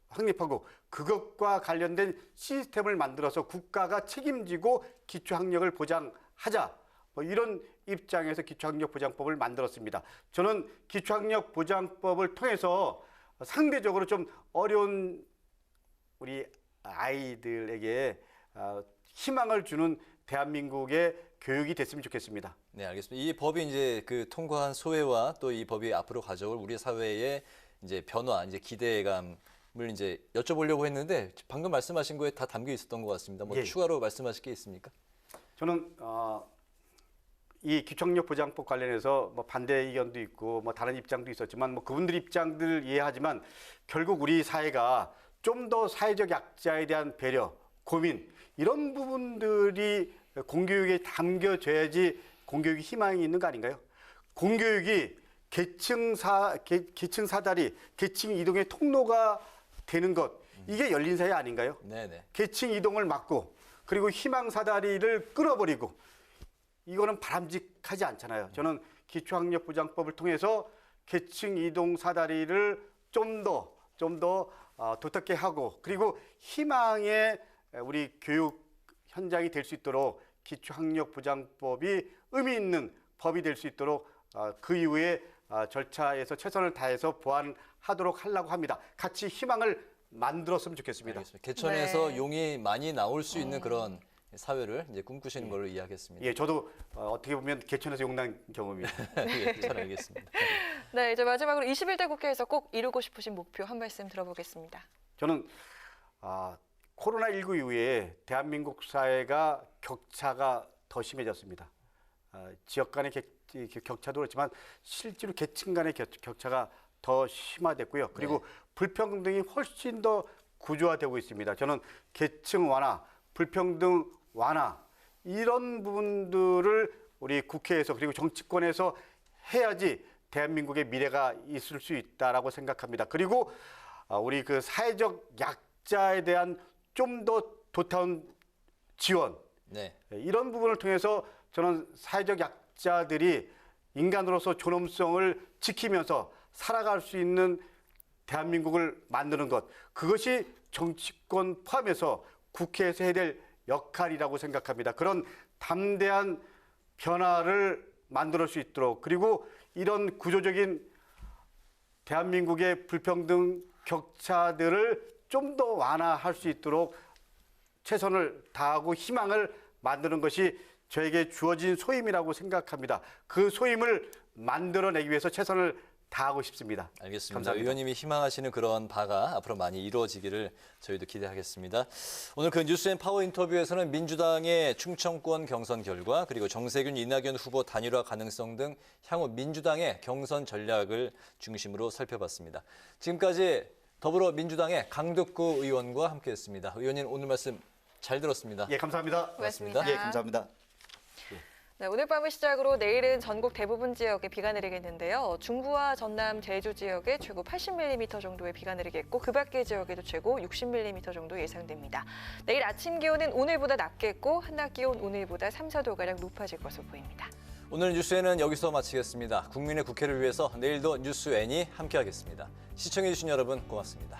Speaker 15: 확립하고 그것과 관련된 시스템을 만들어서 국가가 책임지고 기초학력을 보장하자. 이런 입장에서 기초학력보장법을 만들었습니다. 저는 기초학력보장법을 통해서 상대적으로 좀 어려운 우리 아이들에게 희망을 주는 대한민국의 교육이 됐으면 좋겠습니다.
Speaker 2: 네, 알겠습니다. 이 법이 이제 통과한 소회와 또 이 법이 앞으로 가져올 우리 사회의 이제 변화, 이제 기대감을 이제 여쭤보려고 했는데 방금 말씀하신 거에 다 담겨 있었던 것 같습니다. 추가로 말씀하실 게 있습니까?
Speaker 15: 저는 이 기초학력보장법 관련해서 반대 의견도 있고 다른 입장도 있었지만 그분들 입장들 이해하지만 결국 우리 사회가 좀 더 사회적 약자에 대한 배려, 고민 이런 부분들이 공교육에 담겨져야지 공교육이 희망이 있는 거 아닌가요? 공교육이 계층 사다리, 계층 이동의 통로가 되는 것 이게 열린 사회 아닌가요?
Speaker 2: 네네.
Speaker 15: 계층 이동을 막고 그리고 희망 사다리를 끌어버리고 이거는 바람직하지 않잖아요. 저는 기초학력보장법을 통해서 계층 이동 사다리를 좀 더 두텁게 하고 그리고 희망의 우리 교육 현장이 될 수 있도록 기초학력보장법이 의미 있는 법이 될 수 있도록 그 이후에 절차에서 최선을 다해서 보완하도록 하려고 합니다. 같이 희망을 만들었으면 좋겠습니다.
Speaker 2: 알겠습니다. 개천에서 용이 많이 나올 수 있는 그런 사회를 이제 꿈꾸시는 걸로 이해하겠습니다.
Speaker 15: 예, 저도 어떻게 보면 개천에서 용난 경험입니다.
Speaker 2: 예, 잘 알겠습니다.
Speaker 1: 네, 이제 마지막으로 21대 국회에서 꼭 이루고 싶으신 목표 한 말씀 들어보겠습니다.
Speaker 15: 저는 코로나19 이후에 대한민국 사회가 격차가 더 심해졌습니다. 지역 간의 격차도 그렇지만 실제로 계층 간의 격차가 더 심화됐고요. 그리고 불평등이 훨씬 더 구조화되고 있습니다. 저는 계층 완화, 불평등 완화 이런 부분들을 우리 국회에서 그리고 정치권에서 해야지 대한민국의 미래가 있을 수 있다라고 생각합니다. 그리고 우리 그 사회적 약자에 대한 좀 더 도타운 지원 이런 부분을 통해서 저는 사회적 약자들이 인간으로서 존엄성을 지키면서 살아갈 수 있는 대한민국을 만드는 것 그것이 정치권 포함해서 국회에서 해야 될 역할이라고 생각합니다. 그런 담대한 변화를 만들 수 있도록 그리고 이런 구조적인 대한민국의 불평등 격차들을 좀 더 완화할 수 있도록 최선을 다하고 희망을 만드는 것이 저에게 주어진 소임이라고 생각합니다. 그 소임을 만들어내기 위해서 최선을 다하고 싶습니다.
Speaker 2: 알겠습니다.
Speaker 15: 감사합니다.
Speaker 2: 의원님이 희망하시는 그런 바가 앞으로 많이 이루어지기를 저희도 기대하겠습니다. 오늘 그 뉴스앤파워 인터뷰에서는 민주당의 충청권 경선 결과 그리고 정세균, 이낙연 후보 단일화 가능성 등 향후 민주당의 경선 전략을 중심으로 살펴봤습니다. 지금까지 더불어민주당의 강덕구 의원과 함께했습니다. 의원님 오늘 말씀 잘 들었습니다.
Speaker 15: 예, 감사합니다.
Speaker 1: 고맙습니다.
Speaker 15: 예, 감사합니다.
Speaker 1: 네, 오늘 밤을 시작으로 내일은 전국 대부분 지역에 비가 내리겠는데요. 중부와 전남, 제주 지역에 최고 80mm 정도의 비가 내리겠고 그 밖의 지역에도 최고 60mm 정도 예상됩니다. 내일 아침 기온은 오늘보다 낮겠고 한낮 기온 오늘보다 3, 4도가량 높아질 것으로 보입니다.
Speaker 2: 오늘 뉴스에는 여기서 마치겠습니다. 국민의 국회를 위해서 내일도 뉴스N이 함께하겠습니다. 시청해주신 여러분 고맙습니다.